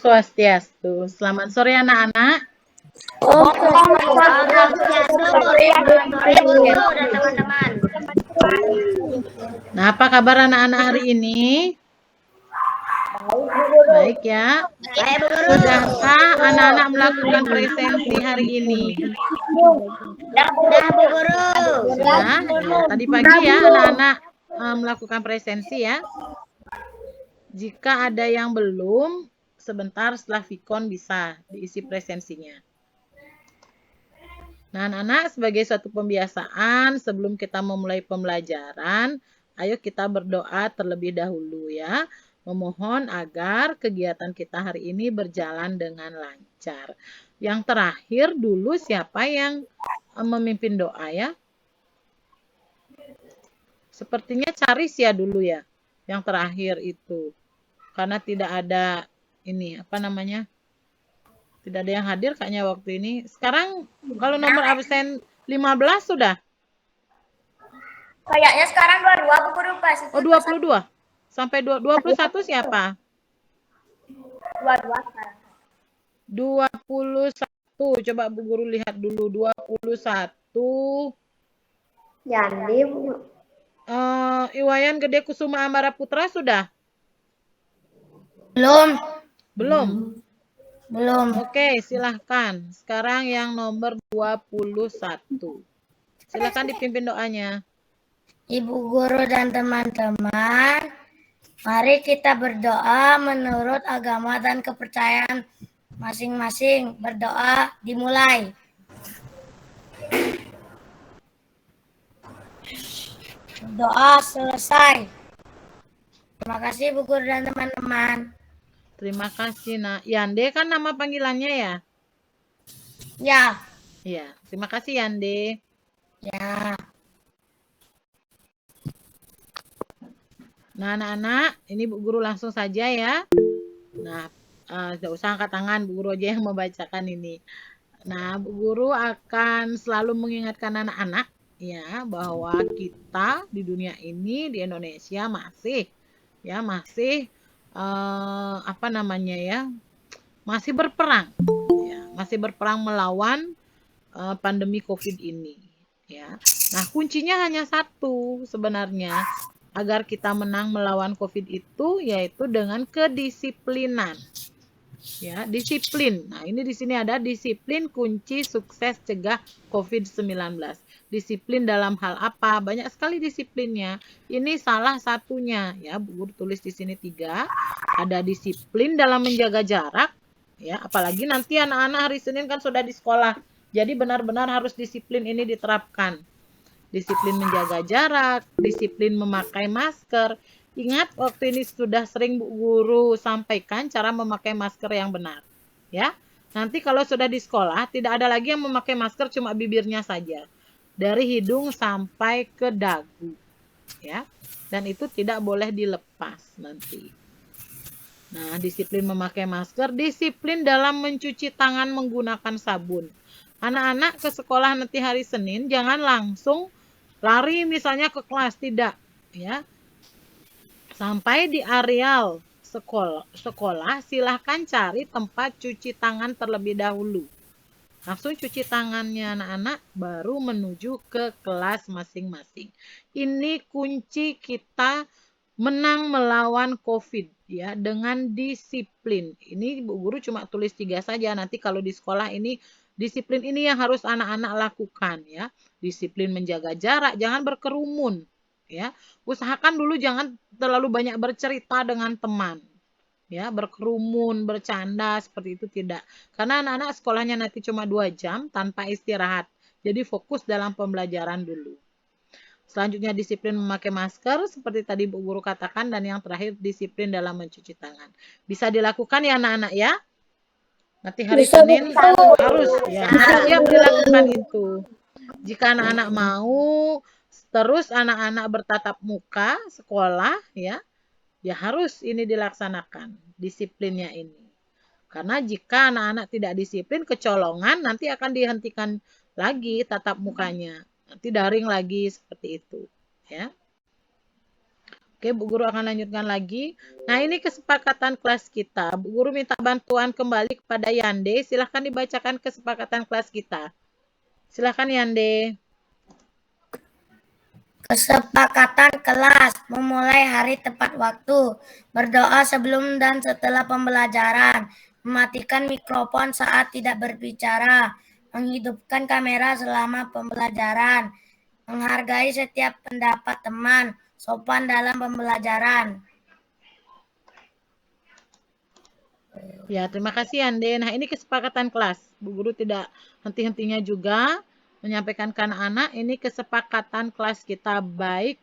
Swastiastu. Selamat sore anak-anak. Om Swastiastu. Selamat sore Bu Guru dan teman-teman. Nah, apa kabar anak-anak hari ini? Baik ya. Baik Bu Guru. Sudahkah anak-anak melakukan presensi hari ini? Sudah Bu Guru. Sudah. Ya, tadi pagi ya anak-anak melakukan presensi ya. Jika ada yang belum, sebentar setelah Vicon bisa diisi presensinya. Nah, anak-anak, sebagai suatu pembiasaan, sebelum kita memulai pembelajaran, ayo kita berdoa terlebih dahulu ya. Memohon agar kegiatan kita hari ini berjalan dengan lancar. Yang terakhir dulu siapa yang memimpin doa ya? Sepertinya Caris ya dulu ya. Yang terakhir itu. Karena tidak ada ini, apa namanya? Tidak ada yang hadir kayaknya waktu ini. Sekarang kalau nomor absen 15 sudah? Kayaknya sekarang 22 Bu Guru pas. Oh 22. Sampai 21 siapa? 22 sekarang. 21. Coba Bu Guru lihat dulu 21. Yandi Bu. Iwayan Gede Kusuma Amara Putra sudah? Belum. Belum. Oke, silahkan. Sekarang yang nomor 21. Silahkan dipimpin doanya. Ibu guru dan teman-teman, mari kita berdoa menurut agama dan kepercayaan masing-masing. Berdoa dimulai. Berdoa selesai. Terima kasih Bu Guru dan teman-teman. Terima kasih, Nak. Yande kan nama panggilannya ya? Ya. Iya, terima kasih Yande. Ya. Nah, anak-anak, ini Bu Guru langsung saja ya. Nah, tidak usah angkat tangan, Bu Guru aja yang membacakan ini. Nah, Bu Guru akan selalu mengingatkan anak-anak ya bahwa kita di dunia ini di Indonesia masih apa namanya ya? Masih berperang ya, masih berperang melawan pandemi Covid ini ya. Nah, kuncinya hanya satu sebenarnya agar kita menang melawan Covid itu yaitu dengan kedisiplinan. Ya, disiplin. Nah, ini di sini ada disiplin kunci sukses cegah COVID-19. Disiplin dalam hal apa? Banyak sekali disiplinnya. Ini salah satunya ya, Bu Guru tulis di sini 3. Ada disiplin dalam menjaga jarak ya, apalagi nanti anak-anak hari Senin kan sudah di sekolah. Jadi benar-benar harus disiplin ini diterapkan. Disiplin menjaga jarak, disiplin memakai masker. Ingat, waktu ini sudah sering Bu Guru sampaikan cara memakai masker yang benar. Ya, nanti kalau sudah di sekolah, tidak ada lagi yang memakai masker cuma bibirnya saja. Dari hidung sampai ke dagu. Ya, dan itu tidak boleh dilepas nanti. Nah, disiplin memakai masker, disiplin dalam mencuci tangan menggunakan sabun. Anak-anak ke sekolah nanti hari Senin, jangan langsung lari misalnya ke kelas, tidak ya. Sampai di areal sekolah silahkan cari tempat cuci tangan terlebih dahulu. Langsung cuci tangannya anak-anak baru menuju ke kelas masing-masing. Ini kunci kita menang melawan Covid ya, dengan disiplin. Ini Bu Guru cuma tulis 3 saja. Nanti kalau di sekolah ini disiplin ini yang harus anak-anak lakukan ya. Disiplin menjaga jarak, jangan berkerumun ya. Usahakan dulu jangan terlalu banyak bercerita dengan teman. Ya, berkerumun, bercanda seperti itu tidak. Karena anak-anak sekolahnya nanti cuma 2 jam tanpa istirahat. Jadi fokus dalam pembelajaran dulu. Selanjutnya disiplin memakai masker seperti tadi Bu Guru katakan, dan yang terakhir disiplin dalam mencuci tangan. Bisa dilakukan ya anak-anak ya. Nanti hari Senin harus ya siap dilakukan itu. Jika anak-anak mau terus anak-anak bertatap muka sekolah ya harus ini dilaksanakan disiplinnya ini. Karena jika anak-anak tidak disiplin, kecolongan, nanti akan dihentikan lagi tatap mukanya. Nanti daring lagi seperti itu. Ya. Oke, Bu Guru akan lanjutkan lagi. Nah, ini kesepakatan kelas kita. Bu Guru minta bantuan kembali kepada Yande. Silahkan dibacakan kesepakatan kelas kita. Silahkan Yande. Kesepakatan kelas memulai hari tepat waktu, berdoa sebelum dan setelah pembelajaran, mematikan mikrofon saat tidak berbicara, menghidupkan kamera selama pembelajaran, menghargai setiap pendapat teman, sopan dalam pembelajaran. Ya, terima kasih Yande. Nah, ini kesepakatan kelas. Bu Guru tidak henti-hentinya juga menyampaikan ke anak-anak, ini kesepakatan kelas kita, baik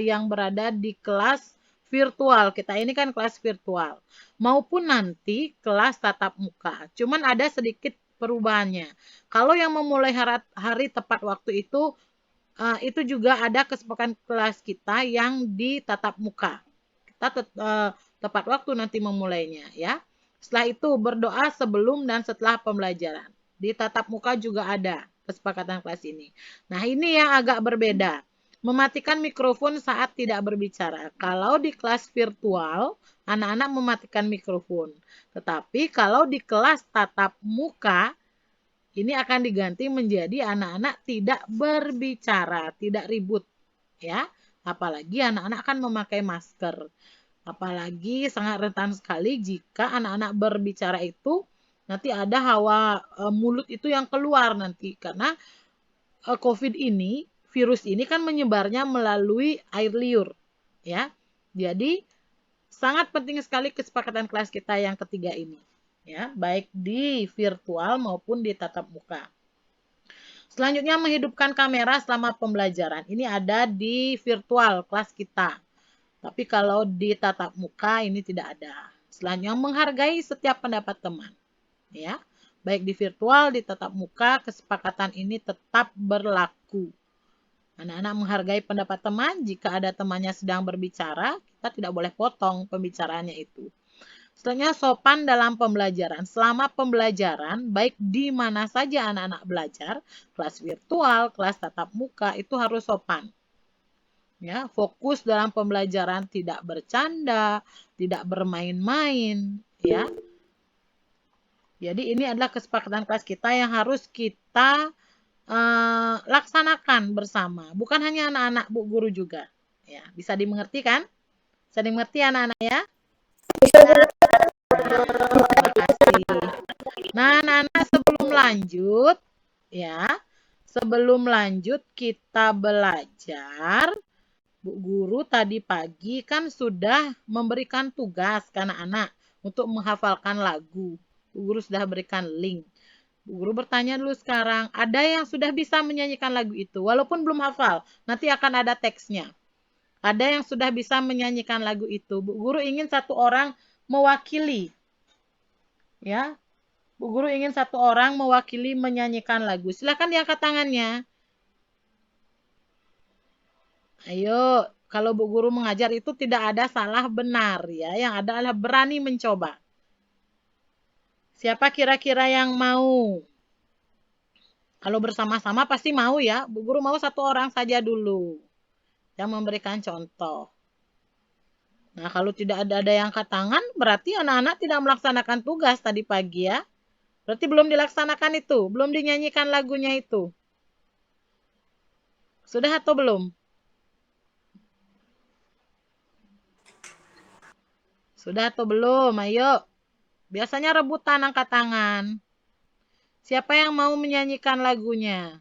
yang berada di kelas virtual. Kita ini kan kelas virtual. Maupun nanti kelas tatap muka. Cuman ada sedikit perubahannya. Kalau yang memulai hari tepat waktu itu juga ada kesepakatan kelas kita yang di tatap muka. Kita tepat waktu nanti memulainya ya. Setelah itu berdoa sebelum dan setelah pembelajaran. Di tatap muka juga ada kesepakatan kelas ini. Nah, ini yang agak berbeda. Mematikan mikrofon saat tidak berbicara. Kalau di kelas virtual, anak-anak mematikan mikrofon. Tetapi kalau di kelas tatap muka, ini akan diganti menjadi anak-anak tidak berbicara, tidak ribut. Ya, apalagi anak-anak akan memakai masker. Apalagi sangat rentan sekali jika anak-anak berbicara itu nanti ada hawa mulut itu yang keluar nanti, karena COVID ini, virus ini kan menyebarnya melalui air liur ya. Jadi sangat penting sekali kesepakatan kelas kita yang ketiga ini ya, baik di virtual maupun di tatap muka. Selanjutnya menghidupkan kamera selama pembelajaran. Ini ada di virtual kelas kita. Tapi kalau di tatap muka ini tidak ada. Selanjutnya menghargai setiap pendapat teman. Ya, baik di virtual, di tatap muka, kesepakatan ini tetap berlaku. Anak-anak menghargai pendapat teman. Jika ada temannya sedang berbicara, kita tidak boleh potong pembicaraannya itu. Selanjutnya sopan dalam pembelajaran. Selama pembelajaran, baik di mana saja anak-anak belajar, kelas virtual, kelas tatap muka, itu harus sopan. Ya, fokus dalam pembelajaran, tidak bercanda, tidak bermain-main, ya. Jadi ini adalah kesepakatan kelas kita yang harus kita laksanakan bersama. Bukan hanya anak-anak, Bu Guru juga. Ya, bisa dimengerti kan? Bisa dimengerti anak-anak ya? Terima kasih. Nah, anak-anak sebelum lanjut kita belajar. Bu Guru tadi pagi kan sudah memberikan tugas ke anak-anak untuk menghafalkan lagu. Bu Guru sudah berikan link. Bu Guru bertanya dulu sekarang, ada yang sudah bisa menyanyikan lagu itu walaupun belum hafal, nanti akan ada teksnya. Ada yang sudah bisa menyanyikan lagu itu. Bu Guru ingin satu orang mewakili. Ya. Bu Guru ingin satu orang mewakili menyanyikan lagu. Silakan diangkat tangannya. Ayo, kalau Bu Guru mengajar itu tidak ada salah benar ya, yang ada adalah berani mencoba. Siapa kira-kira yang mau? Kalau bersama-sama pasti mau ya. Bu Guru mau satu orang saja dulu yang memberikan contoh. Nah, kalau tidak ada yang angkat tangan, berarti anak-anak tidak melaksanakan tugas tadi pagi ya. Berarti belum dilaksanakan itu, belum dinyanyikan lagunya itu. Sudah atau belum? Sudah atau belum? Ayo. Biasanya rebutan angkat tangan. Siapa yang mau menyanyikan lagunya?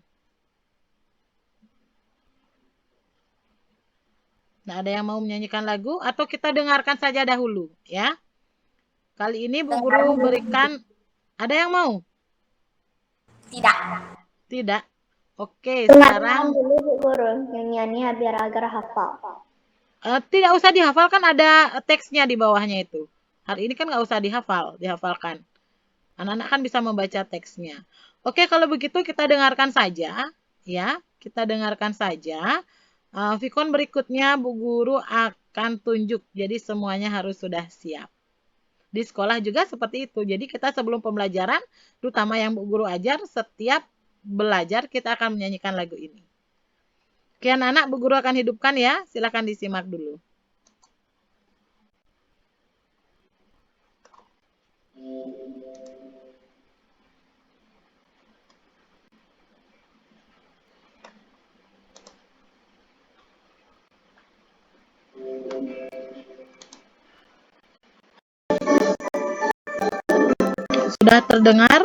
Nah, ada yang mau menyanyikan lagu atau kita dengarkan saja dahulu ya. Kali ini Bu Guru berikan, ada yang mau? Tidak. Tidak. Oke, sekarang dulu Bu Guru nyanyiannya biar agar hafal. Tidak usah dihafal, kan ada teksnya di bawahnya itu. Hari ini kan nggak usah dihafalkan. Anak-anak kan bisa membaca teksnya. Oke, kalau begitu kita dengarkan saja ya. Kita dengarkan saja. Vikon berikutnya Bu Guru akan tunjuk. Jadi semuanya harus sudah siap. Di sekolah juga seperti itu. Jadi kita sebelum pembelajaran, terutama yang Bu Guru ajar, setiap belajar kita akan menyanyikan lagu ini. Oke anak-anak, Bu Guru akan hidupkan ya. Silakan disimak dulu. Sudah terdengar?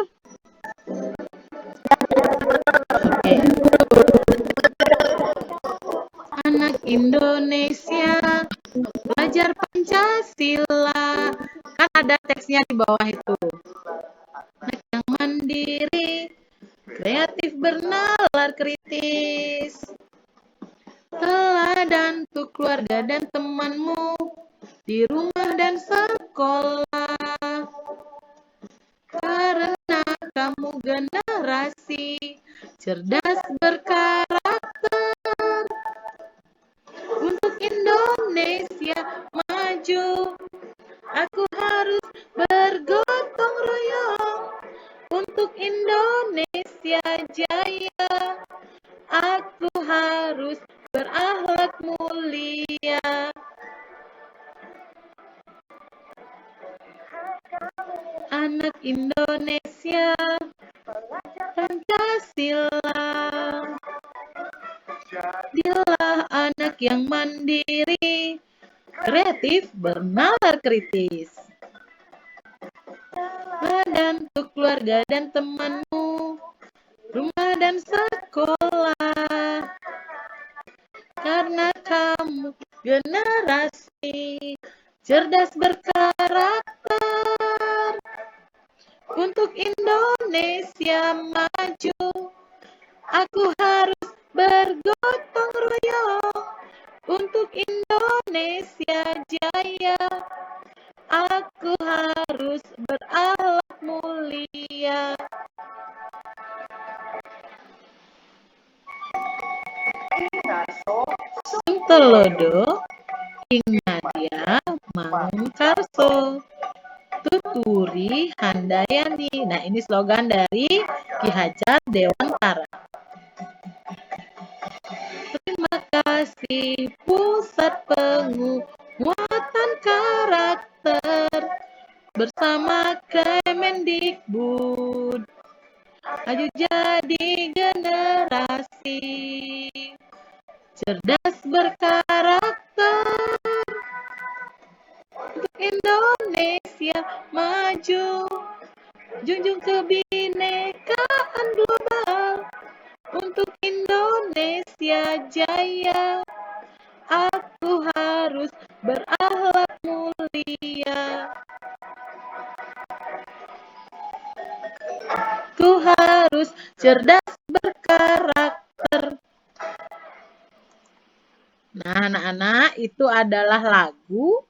Oke. Anak Indonesia, belajar Pancasila. Kan ada teksnya di bawah itu. Anak yang mandiri, kreatif bernalar kritis. Teladan untuk keluarga dan temanmu di rumah dan sekolah. Karena kamu generasi cerdas berkarakter. Untuk Indonesia maju, aku harus bergotong royong. Untuk Indonesia jaya, aku harus berakhlak mulia. Anak Indonesia, Pancasila. Dialah anak yang mandiri, kreatif, bernalar kritis. Dan untuk keluarga dan temanmu, rumah dan sekolah. Karena kamu generasi cerdas berkarakter. Untuk Indonesia maju, aku harus bergotong royong. Untuk Indonesia jaya, aku harus berakhlak mulia. Sungtelodo, Ing Nadia, Mangun Karso, Tuturi Handayani. Nah, ini slogan dari Ki Hajar Dewantara. Terima kasih Pusat Penguatan Karakter bersama Kemendikbud. Maju jadi generasi cerdas berkarakter. Untuk Indonesia maju, junjung kebinekaan global. Untuk Indonesia jaya, aku harus berakhlak mulia. Ku harus cerdas berkarakter. Nah, anak-anak, itu adalah lagu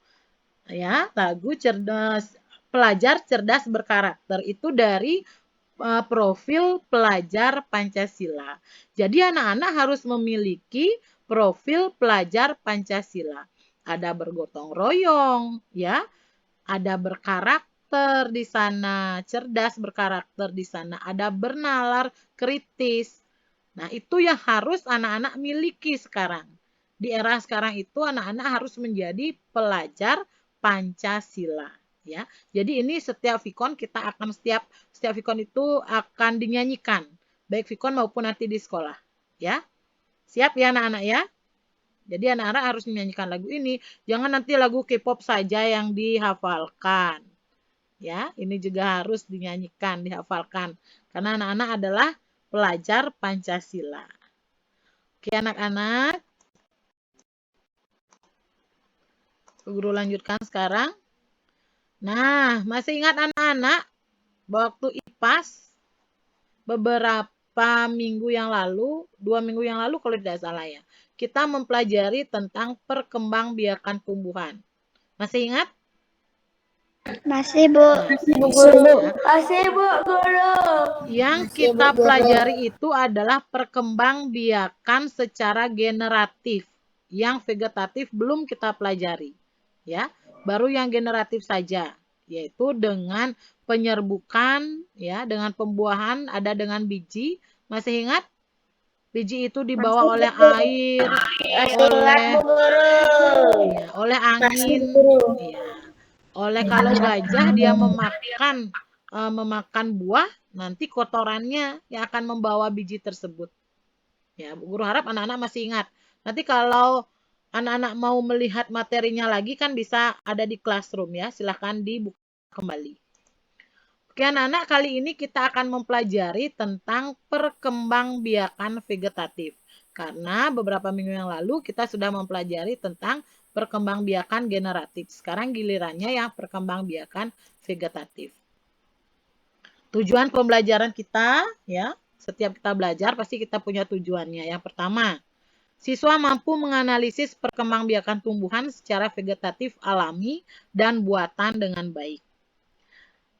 ya, lagu cerdas pelajar cerdas berkarakter itu dari profil pelajar Pancasila. Jadi anak-anak harus memiliki profil pelajar Pancasila. Ada bergotong royong, ya, ada berkarakter di sana, cerdas berkarakter di sana, ada bernalar kritis. Nah, itu yang harus anak-anak miliki sekarang. Di era sekarang itu anak-anak harus menjadi pelajar Pancasila, ya. Jadi ini setiap vikon kita akan setiap vikon itu akan dinyanyikan, baik vikon maupun nanti di sekolah, ya. Siap ya anak-anak ya? Jadi anak-anak harus menyanyikan lagu ini, jangan nanti lagu K-pop saja yang dihafalkan. Ya, ini juga harus dinyanyikan, dihafalkan karena anak-anak adalah pelajar Pancasila. Oke anak-anak. Guru lanjutkan sekarang. Nah, masih ingat anak-anak waktu IPAS beberapa minggu yang lalu, 2 minggu yang lalu kalau tidak salah ya, kita mempelajari tentang perkembangbiakan tumbuhan. Masih ingat? Masih, Bu. Masih, Bu Guru. Yang kita pelajari itu adalah perkembangbiakan secara generatif. Yang vegetatif belum kita pelajari. Ya, baru yang generatif saja, yaitu dengan penyerbukan, ya, dengan pembuahan, ada dengan biji. Masih ingat? Biji itu dibawa oleh air, oleh angin, ya. Kalau gajah dia memakan buah, nanti kotorannya yang akan membawa biji tersebut. Ya, Bu Guru harap anak-anak masih ingat. Nanti kalau anak-anak mau melihat materinya lagi kan bisa ada di classroom ya. Silahkan dibuka kembali. Oke anak-anak, kali ini kita akan mempelajari tentang perkembangbiakan vegetatif. Karena beberapa minggu yang lalu kita sudah mempelajari tentang perkembangbiakan generatif. Sekarang gilirannya yang perkembangbiakan vegetatif. Tujuan pembelajaran kita ya, setiap kita belajar pasti kita punya tujuannya. Yang pertama, siswa mampu menganalisis perkembangbiakan tumbuhan secara vegetatif alami dan buatan dengan baik.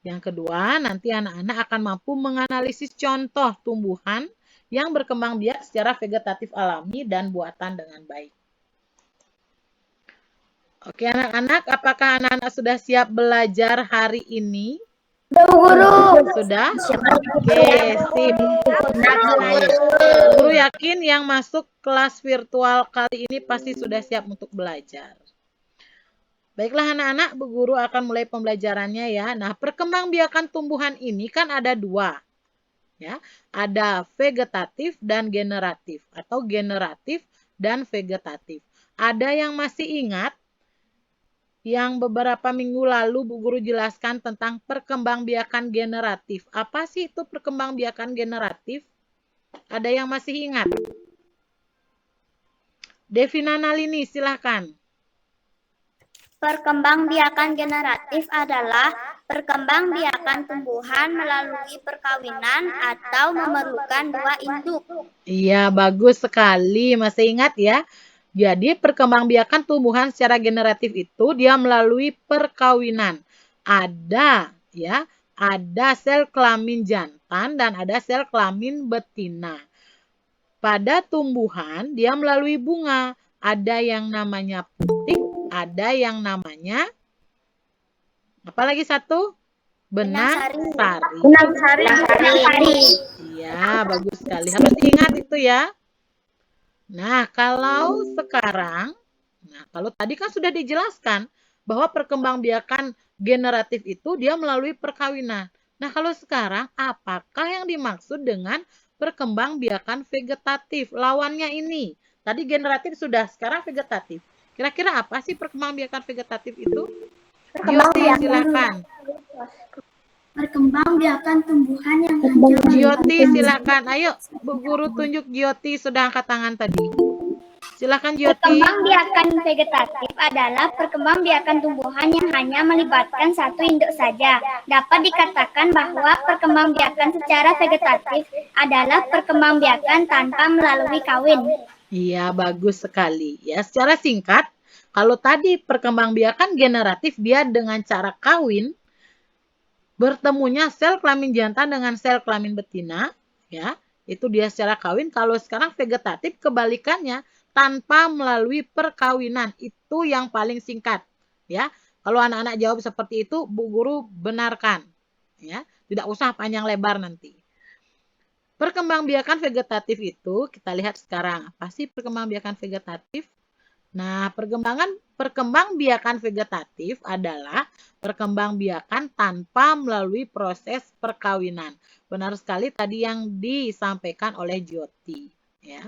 Yang kedua, nanti anak-anak akan mampu menganalisis contoh tumbuhan yang berkembang biak secara vegetatif alami dan buatan dengan baik. Oke anak-anak, apakah anak-anak sudah siap belajar hari ini? Sudah, Bu Guru. Sudah? Oke, sip. Guru yakin yang masuk kelas virtual kali ini pasti sudah siap untuk belajar. Baiklah anak-anak, Bu Guru akan mulai pembelajarannya ya. Nah, perkembangbiakan tumbuhan ini kan ada dua. Ya, ada vegetatif dan generatif atau generatif dan vegetatif. Ada yang masih ingat yang beberapa minggu lalu Bu Guru jelaskan tentang perkembangbiakan generatif. Apa sih itu perkembangbiakan generatif? Ada yang masih ingat? Devina Nalini, silahkan. Perkembangbiakan generatif adalah perkembangbiakan tumbuhan melalui perkawinan atau memerlukan dua induk. Iya, bagus sekali. Masih ingat ya? Jadi perkembangbiakan tumbuhan secara generatif itu dia melalui perkawinan. Ada ya, ada sel kelamin jantan dan ada sel kelamin betina. Pada tumbuhan dia melalui bunga. Ada yang namanya putih, ada yang namanya apalagi satu? Benang sari. Benang sari. Iya, bagus sekali. Harus diingat itu ya. Nah, kalau sekarang, kalau tadi kan sudah dijelaskan bahwa perkembangbiakan generatif itu dia melalui perkawinan. Nah, kalau sekarang apakah yang dimaksud dengan perkembangbiakan vegetatif? Lawannya ini. Tadi generatif sudah, sekarang vegetatif. Kira-kira apa sih perkembangbiakan vegetatif itu? Jyoti, silakan. Perkembangbiakan tumbuhan yang Jyoti, silakan. Ayo, Bu Guru tunjuk Jyoti sudah angkat tangan tadi. Silakan Jyoti. Perkembangbiakan vegetatif adalah perkembangbiakan tumbuhan yang hanya melibatkan satu induk saja. Dapat dikatakan bahwa perkembangbiakan secara vegetatif adalah perkembangbiakan tanpa melalui kawin. Iya, bagus sekali. Ya, secara singkat, kalau tadi perkembangbiakan generatif dia dengan cara kawin, bertemunya sel kelamin jantan dengan sel kelamin betina, ya, itu dia secara kawin. Kalau sekarang vegetatif kebalikannya, tanpa melalui perkawinan. Itu yang paling singkat, ya. Kalau anak-anak jawab seperti itu, Bu Guru benarkan, ya. Tidak usah panjang lebar nanti. Perkembangbiakan vegetatif itu kita lihat sekarang. Apa sih perkembangbiakan vegetatif? Nah, perkembangbiakan vegetatif adalah perkembangbiakan tanpa melalui proses perkawinan. Benar sekali tadi yang disampaikan oleh Jyoti, ya.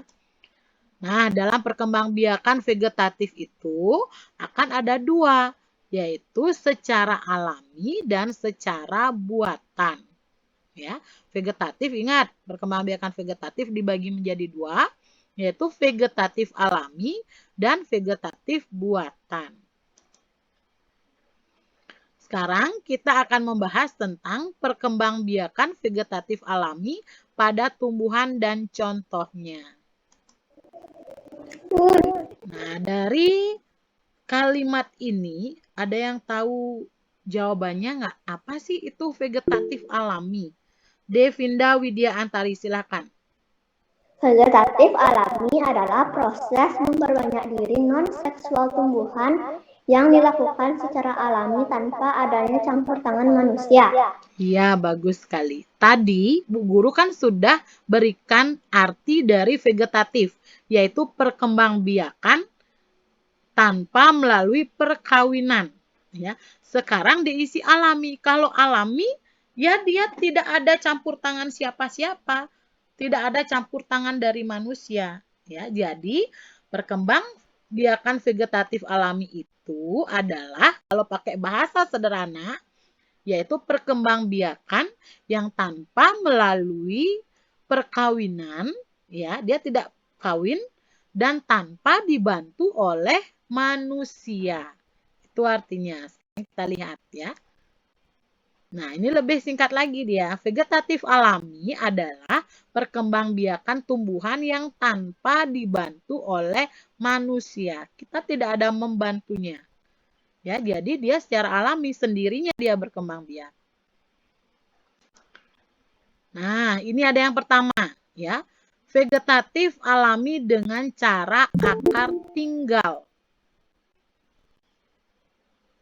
Nah, dalam perkembangbiakan vegetatif itu akan ada dua, yaitu secara alami dan secara buatan. Ya, vegetatif ingat, perkembangbiakan vegetatif dibagi menjadi dua, yaitu vegetatif alami dan vegetatif buatan. Sekarang kita akan membahas tentang perkembangbiakan vegetatif alami pada tumbuhan dan contohnya. Nah, dari kalimat ini ada yang tahu jawabannya nggak? Apa sih itu vegetatif alami? Devinda Widya Antari, silakan. Vegetatif alami adalah proses memperbanyak diri non-seksual tumbuhan yang dilakukan secara alami tanpa adanya campur tangan manusia. Iya, bagus sekali. Tadi Bu Guru kan sudah berikan arti dari vegetatif, yaitu perkembangbiakan tanpa melalui perkawinan. Ya, sekarang diisi alami. Kalau alami, ya dia tidak ada campur tangan siapa-siapa, tidak ada campur tangan dari manusia. Ya, jadi perkembangbiakan vegetatif alami itu adalah kalau pakai bahasa sederhana, yaitu perkembangbiakan yang tanpa melalui perkawinan, ya, dia tidak kawin dan tanpa dibantu oleh manusia. Itu artinya. Kita lihat ya. Nah, ini lebih singkat lagi dia. Vegetatif alami adalah perkembangbiakan tumbuhan yang tanpa dibantu oleh manusia. Kita tidak ada membantunya. Ya, jadi dia secara alami sendirinya dia berkembang biak. Nah, ini ada yang pertama ya. Vegetatif alami dengan cara akar tinggal.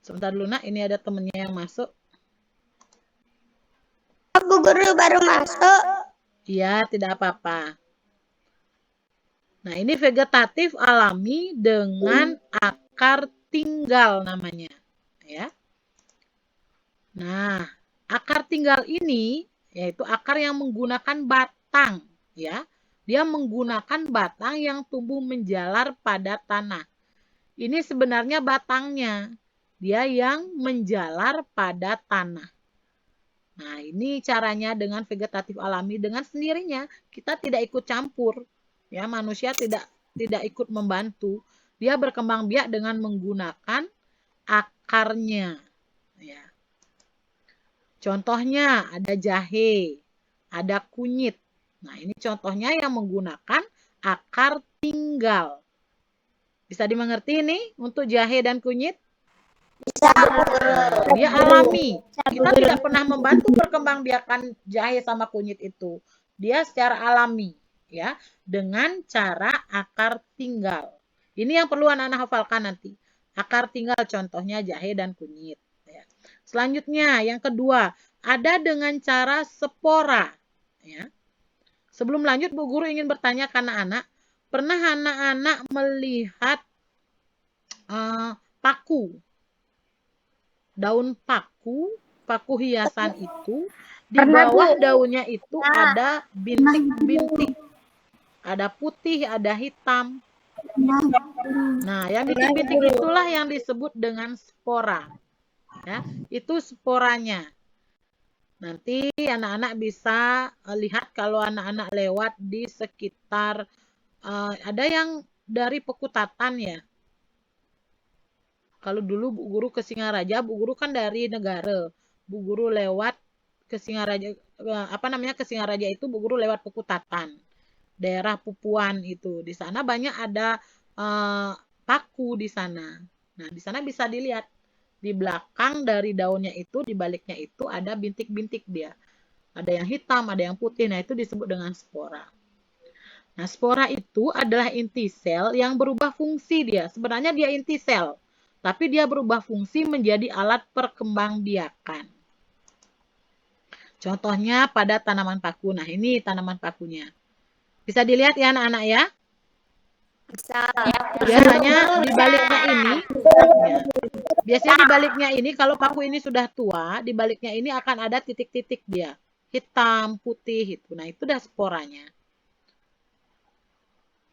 Sebentar dulu nak, ini ada temennya yang masuk. Bu Guru baru masuk. Iya, tidak apa-apa. Nah, ini vegetatif alami dengan akar tinggal namanya. Ya. Nah, akar tinggal ini yaitu akar yang menggunakan batang. Ya. Dia menggunakan batang yang tumbuh menjalar pada tanah. Ini sebenarnya batangnya. Dia yang menjalar pada tanah. Nah, ini caranya dengan vegetatif alami dengan sendirinya. Kita tidak ikut campur. Ya, manusia tidak ikut membantu. Dia berkembang biak dengan menggunakan akarnya. Ya. Contohnya ada jahe, ada kunyit. Nah, ini contohnya yang menggunakan akar tinggal. Bisa dimengerti ini untuk jahe dan kunyit? Bisa. Dia alami. Kita tidak pernah membantu perkembangbiakan jahe sama kunyit itu. Dia secara alami, ya, dengan cara akar tinggal. Ini yang perlu anak-anak hafalkan nanti. Akar tinggal contohnya jahe dan kunyit. Ya. Selanjutnya, yang kedua, ada dengan cara spora. Ya. Sebelum lanjut, Bu Guru ingin bertanya ke anak-anak, pernah anak-anak melihat paku? Daun paku hiasan itu, di bawah daunnya itu ada bintik-bintik. Ada putih, ada hitam. Nah, yang bintik-bintik itulah yang disebut dengan spora. Ya, itu sporanya. Nanti anak-anak bisa lihat kalau anak-anak lewat di sekitar, ada yang dari Pekutatan ya. Kalau dulu Bu Guru ke Singaraja, Bu Guru kan dari Negara. Bu Guru lewat ke Singaraja, ke Singaraja itu Bu Guru lewat Pekutatan. Daerah Pupuan itu. Di sana banyak ada paku di sana. Nah, di sana bisa dilihat. Di belakang dari daunnya itu, di baliknya itu ada bintik-bintik dia. Ada yang hitam, ada yang putih. Nah, itu disebut dengan spora. Nah, spora itu adalah inti sel yang berubah fungsi dia. Sebenarnya dia inti sel. Tapi dia berubah fungsi menjadi alat perkembangbiakan. Contohnya pada tanaman paku. Nah, ini tanaman pakunya. Bisa dilihat ya anak-anak ya? Bisa. Biasanya di baliknya ini, ya, biasanya di baliknya ini kalau paku ini sudah tua, di baliknya ini akan ada titik-titik dia. Hitam, putih, itu. Nah, itu udah sporanya.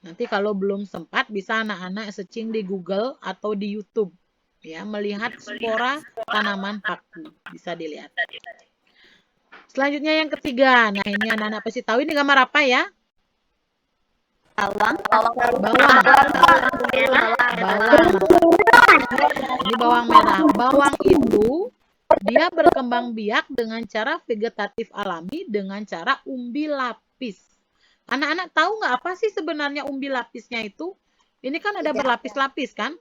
Nanti kalau belum sempat bisa anak-anak searching di Google atau di YouTube ya, melihat spora tanaman paku. Bisa dilihat. Selanjutnya yang ketiga. Nah, ini anak-anak pasti tahu ini gambar apa ya? Bawang. Ini bawang merah. Bawang itu dia berkembang biak dengan cara vegetatif alami dengan cara umbi lapis. Anak-anak tahu nggak apa sih sebenarnya umbi lapisnya itu? Ini kan ada berlapis-lapis kan?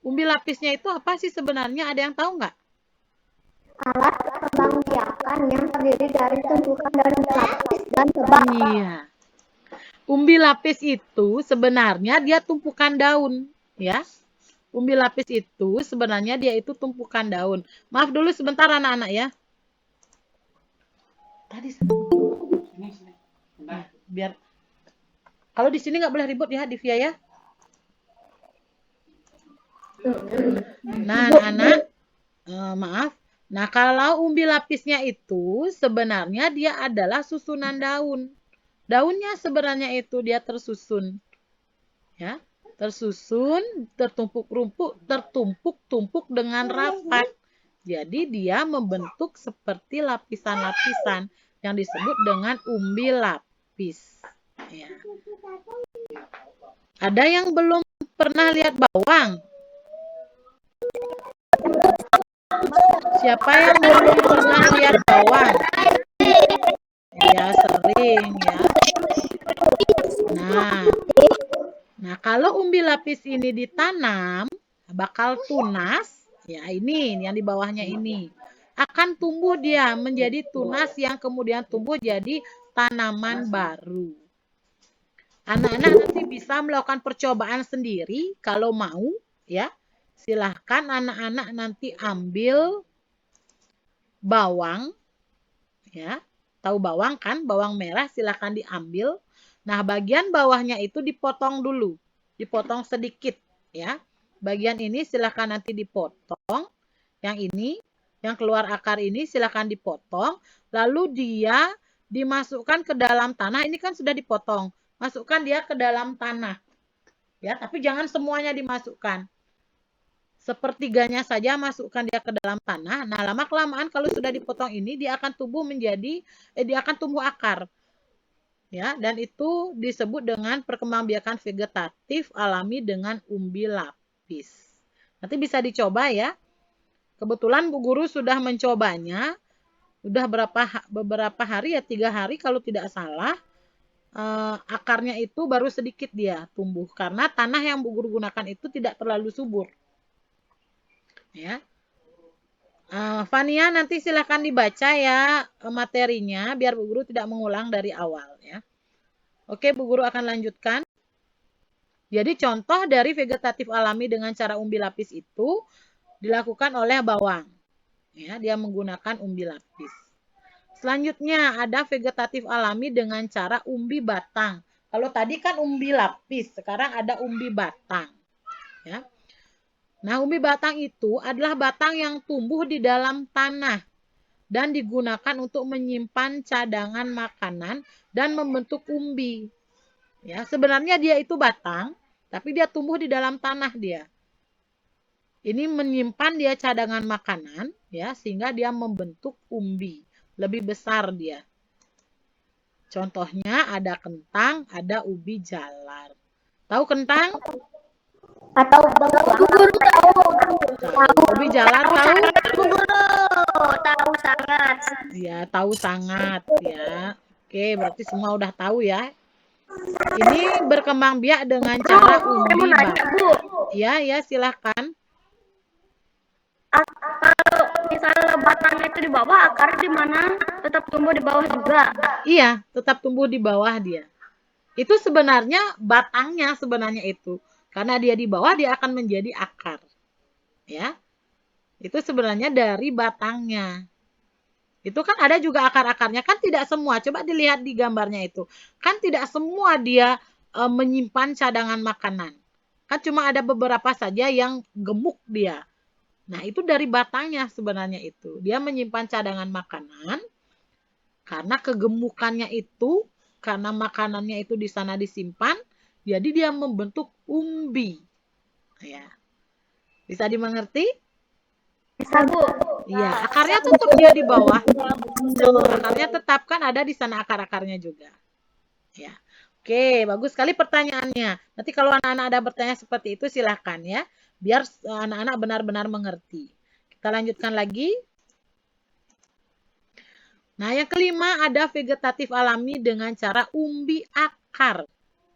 Umbi lapisnya itu apa sih sebenarnya? Ada yang tahu nggak? Alat perkembangbiakan yang terdiri dari tumpukan daun berlapis dan tebal. Iya. Umbi lapis itu sebenarnya dia tumpukan daun, ya. Umbi lapis itu sebenarnya dia itu tumpukan daun. Maaf dulu sebentar anak-anak ya. Tadi biar kalau di sini nggak boleh ribut ya, Divya ya. Nah, anak-anak, maaf. Nah, kalau umbi lapisnya itu sebenarnya dia adalah susunan daun. Daunnya sebenarnya itu dia tersusun. Ya, tersusun, tertumpuk-tumpuk dengan rapat. Jadi dia membentuk seperti lapisan-lapisan yang disebut dengan umbi lapis. Ya. Ada yang belum pernah lihat bawang? Siapa yang belum pernah lihat bawang? Ya, sering ya. Nah, kalau umbi lapis ini ditanam, bakal tunas. Ya, ini yang di bawahnya ini. Akan tumbuh dia menjadi tunas yang kemudian tumbuh jadi tanaman baru. Anak-anak nanti bisa melakukan percobaan sendiri kalau mau, ya. Silahkan anak-anak nanti ambil bawang, ya. Tahu bawang kan? Bawang merah silahkan diambil. Nah, bagian bawahnya itu dipotong dulu. Dipotong sedikit, ya. Bagian ini silahkan nanti dipotong. Yang ini, yang keluar akar ini silahkan dipotong. Lalu dia dimasukkan ke dalam tanah. Ini kan sudah dipotong. Masukkan dia ke dalam tanah. Ya, tapi jangan semuanya dimasukkan. Sepertiganya saja masukkan dia ke dalam tanah. Nah, lama-kelamaan kalau sudah dipotong ini, dia akan tumbuh dia akan tumbuh akar. Ya, dan itu disebut dengan perkembangbiakan vegetatif alami dengan umbi lapis. Nanti bisa dicoba ya. Kebetulan Bu Guru sudah mencobanya. Udah beberapa hari ya, 3 hari kalau tidak salah. Akarnya itu baru sedikit dia tumbuh. Karena tanah yang Bu Guru gunakan itu tidak terlalu subur. Ya. Fania nanti silahkan dibaca ya materinya biar Bu Guru tidak mengulang dari awal ya. Oke, Bu Guru akan lanjutkan. Jadi contoh dari vegetatif alami dengan cara umbi lapis itu dilakukan oleh bawang. Ya, dia menggunakan umbi lapis. Selanjutnya ada vegetatif alami dengan cara umbi batang. Kalau tadi kan umbi lapis, sekarang ada umbi batang. Ya. Nah, umbi batang itu adalah batang yang tumbuh di dalam tanah dan digunakan untuk menyimpan cadangan makanan dan membentuk umbi. Ya, sebenarnya dia itu batang, tapi dia tumbuh di dalam tanah dia. Ini menyimpan dia cadangan makanan, ya, sehingga dia membentuk umbi. Lebih besar dia. Contohnya ada kentang, ada ubi jalar. Tahu kentang? Atau bawang. Ubi jalar tahu? Tahu sangat. Ya, tahu sangat ya. Oke, berarti semua udah tahu ya. Ini berkembang biak dengan cara umbi batang. Ya, silahkan. Kalau misalnya batangnya itu di bawah, akarnya di mana? Tetap tumbuh di bawah juga. Iya, tetap tumbuh di bawah dia. Itu sebenarnya batangnya sebenarnya itu. Karena dia di bawah, dia akan menjadi akar. Ya. Itu sebenarnya dari batangnya. Itu kan ada juga akar-akarnya. Kan tidak semua. Coba dilihat di gambarnya itu. Kan tidak semua dia menyimpan cadangan makanan. Kan cuma ada beberapa saja yang gemuk dia. Nah, itu dari batangnya sebenarnya itu. Dia menyimpan cadangan makanan. Karena kegemukannya itu, karena makanannya itu di sana disimpan, jadi dia membentuk umbi. Ya. Bisa dimengerti? Bisa, Bu. Iya, akarnya tetap dia di bawah. Akarnya tetap kan ada di sana akar-akarnya juga. Ya. Oke, bagus sekali pertanyaannya. Nanti kalau anak-anak ada bertanya seperti itu silahkan ya. Biar anak-anak benar-benar mengerti. Kita lanjutkan lagi. Nah, yang kelima ada vegetatif alami dengan cara umbi akar.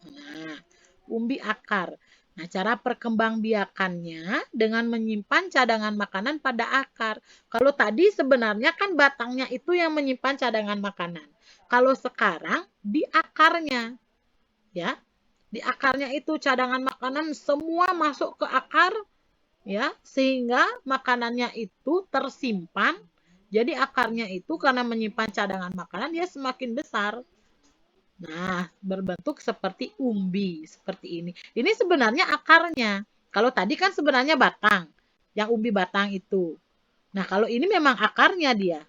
Nah, umbi akar. Nah, cara perkembangbiakannya dengan menyimpan cadangan makanan pada akar. Kalau tadi sebenarnya kan batangnya itu yang menyimpan cadangan makanan. Kalau sekarang di akarnya. Ya. Di akarnya itu cadangan makanan semua masuk ke akar ya, sehingga makanannya itu tersimpan. Jadi akarnya itu karena menyimpan cadangan makanan dia semakin besar. Nah, berbentuk seperti umbi, seperti ini. Ini sebenarnya akarnya. Kalau tadi kan sebenarnya batang, yang umbi batang itu. Nah, kalau ini memang akarnya dia.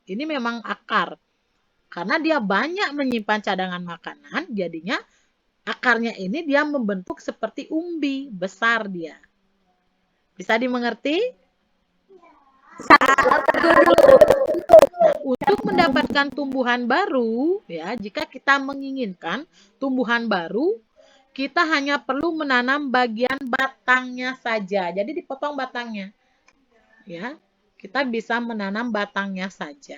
Ini memang akar. Karena dia banyak menyimpan cadangan makanan, jadinya akarnya ini dia membentuk seperti umbi, besar dia. Bisa dimengerti? Nah, untuk mendapatkan tumbuhan baru, ya, jika kita menginginkan tumbuhan baru, kita hanya perlu menanam bagian batangnya saja. Jadi dipotong batangnya. Ya, kita bisa menanam batangnya saja.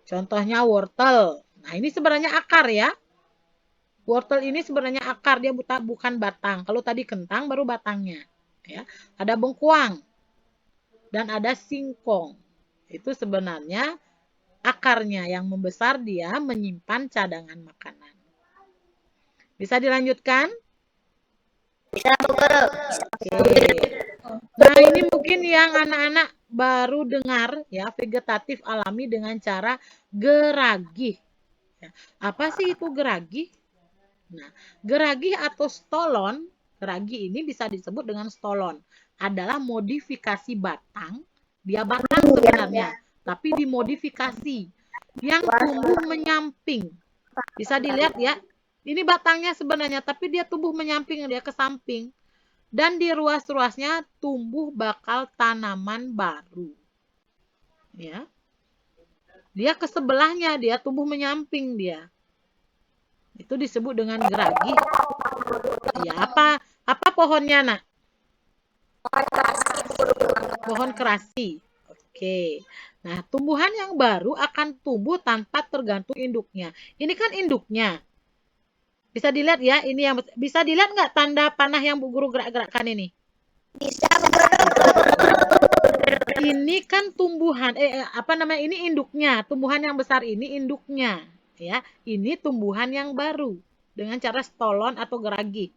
Contohnya wortel. Nah, ini sebenarnya akar ya. Wortel ini sebenarnya akar, dia bukan batang. Kalau tadi kentang baru batangnya. Ya, ada bengkuang dan ada singkong. Itu sebenarnya akarnya yang membesar, dia menyimpan cadangan makanan. Bisa dilanjutkan? Bisa, Bu Guru. Oke. Nah, ini mungkin yang anak-anak baru dengar ya, vegetatif alami dengan cara geragih. Ya, apa sih itu geragih? Nah, geragih atau stolon, geragih ini bisa disebut dengan stolon, adalah modifikasi batang. Dia batang sebenarnya, tapi dimodifikasi yang tumbuh menyamping. Bisa dilihat ya, ini batangnya sebenarnya, tapi dia tumbuh menyamping, dia ke samping. Dan di ruas-ruasnya tumbuh bakal tanaman baru. Ya. Dia ke sebelahnya, dia tumbuh menyamping dia. Itu disebut dengan geragih. Ya, apa pohonnya, Nak? Pohon kerasi. Oke. Nah, tumbuhan yang baru akan tumbuh tanpa tergantung induknya. Ini kan induknya. Bisa dilihat ya, ini yang bisa dilihat nggak tanda panah yang Bu Guru gerak-gerakkan ini? Bisa, Bu Guru. Ini kan tumbuhan, ini induknya. Tumbuhan yang besar ini induknya, ya. Ini tumbuhan yang baru dengan cara stolon atau geragih.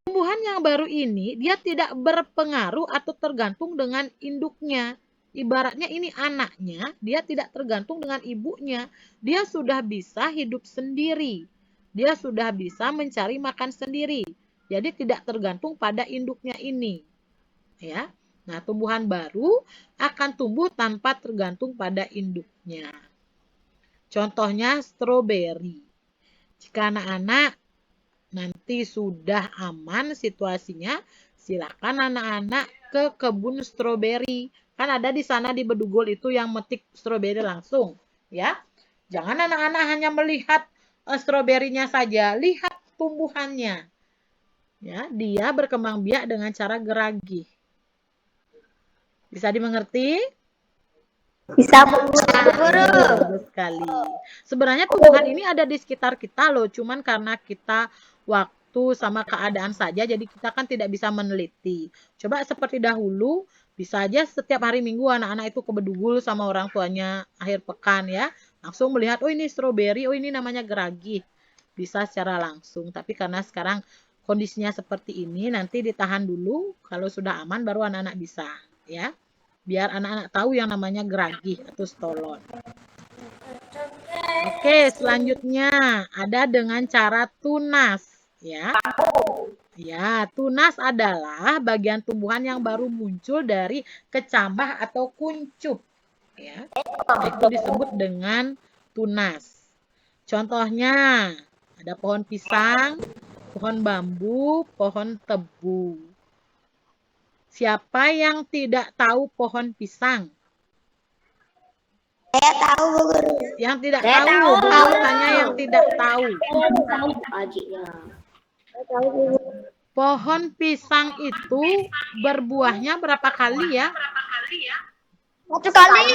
Tumbuhan yang baru ini dia tidak berpengaruh atau tergantung dengan induknya. Ibaratnya ini anaknya, dia tidak tergantung dengan ibunya. Dia sudah bisa hidup sendiri. Dia sudah bisa mencari makan sendiri. Jadi tidak tergantung pada induknya ini. Ya. Nah, tumbuhan baru akan tumbuh tanpa tergantung pada induknya. Contohnya stroberi. Jika anak-anak nanti sudah aman situasinya, silakan anak-anak ke kebun stroberi. Kan ada di sana di Bedugul itu yang metik stroberi langsung, ya. Jangan anak-anak hanya melihat stroberinya saja, lihat tumbuhannya. Ya, dia berkembang biak dengan cara geragih. Bisa dimengerti? Bisa, Bu Guru. Bagus sekali. Sebenarnya tumbuhan ini ada di sekitar kita loh, cuman karena kita waktu sama keadaan saja, jadi kita kan tidak bisa meneliti. Coba seperti dahulu, bisa aja setiap hari Minggu anak-anak itu ke Bedugul sama orang tuanya akhir pekan ya. Langsung melihat, oh ini stroberi, oh ini namanya geragih. Bisa secara langsung, tapi karena sekarang kondisinya seperti ini, nanti ditahan dulu, kalau sudah aman baru anak-anak bisa ya. Biar anak-anak tahu yang namanya geragih atau stolon. Oke, selanjutnya ada dengan cara tunas, ya. Ya, tunas adalah bagian tumbuhan yang baru muncul dari kecambah atau kuncup, ya. Itu disebut dengan tunas. Contohnya ada pohon pisang, pohon bambu, pohon tebu. Siapa yang tidak tahu pohon pisang? Saya tahu, Bu Guru. Yang tidak Saya tahu, tahu. Bu Guru tanya yang tidak tahu. Pohon pisang itu berbuahnya berapa kali ya? Satu kali.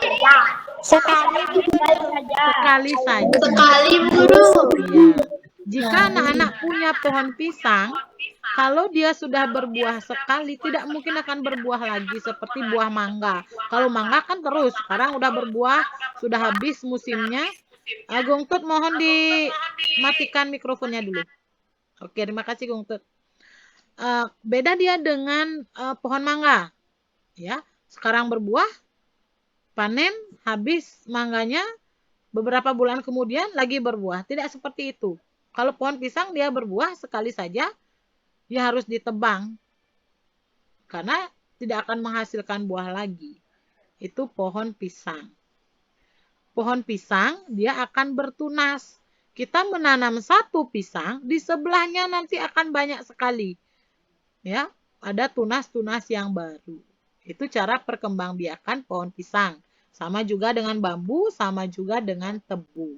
Sekali, Bu Guru. Sekali saja. Sekali, Bu Guru. Iya. Jika anak-anak punya pohon pisang, kalau dia sudah berbuah sekali, tidak mungkin akan berbuah lagi seperti buah mangga. Kalau mangga kan terus, sekarang udah berbuah, sudah habis musimnya. Gung Tut mohon dimatikan mikrofonnya dulu. Oke, terima kasih Gung Tut. Beda dia dengan pohon mangga. Ya, sekarang berbuah, panen, habis mangganya, beberapa bulan kemudian lagi berbuah. Tidak seperti itu. Kalau pohon pisang dia berbuah sekali saja, dia harus ditebang. Karena tidak akan menghasilkan buah lagi. Itu pohon pisang. Pohon pisang dia akan bertunas. Kita menanam satu pisang, di sebelahnya nanti akan banyak sekali. Ya, ada tunas-tunas yang baru. Itu cara perkembangbiakan pohon pisang. Sama juga dengan bambu, sama juga dengan tebu.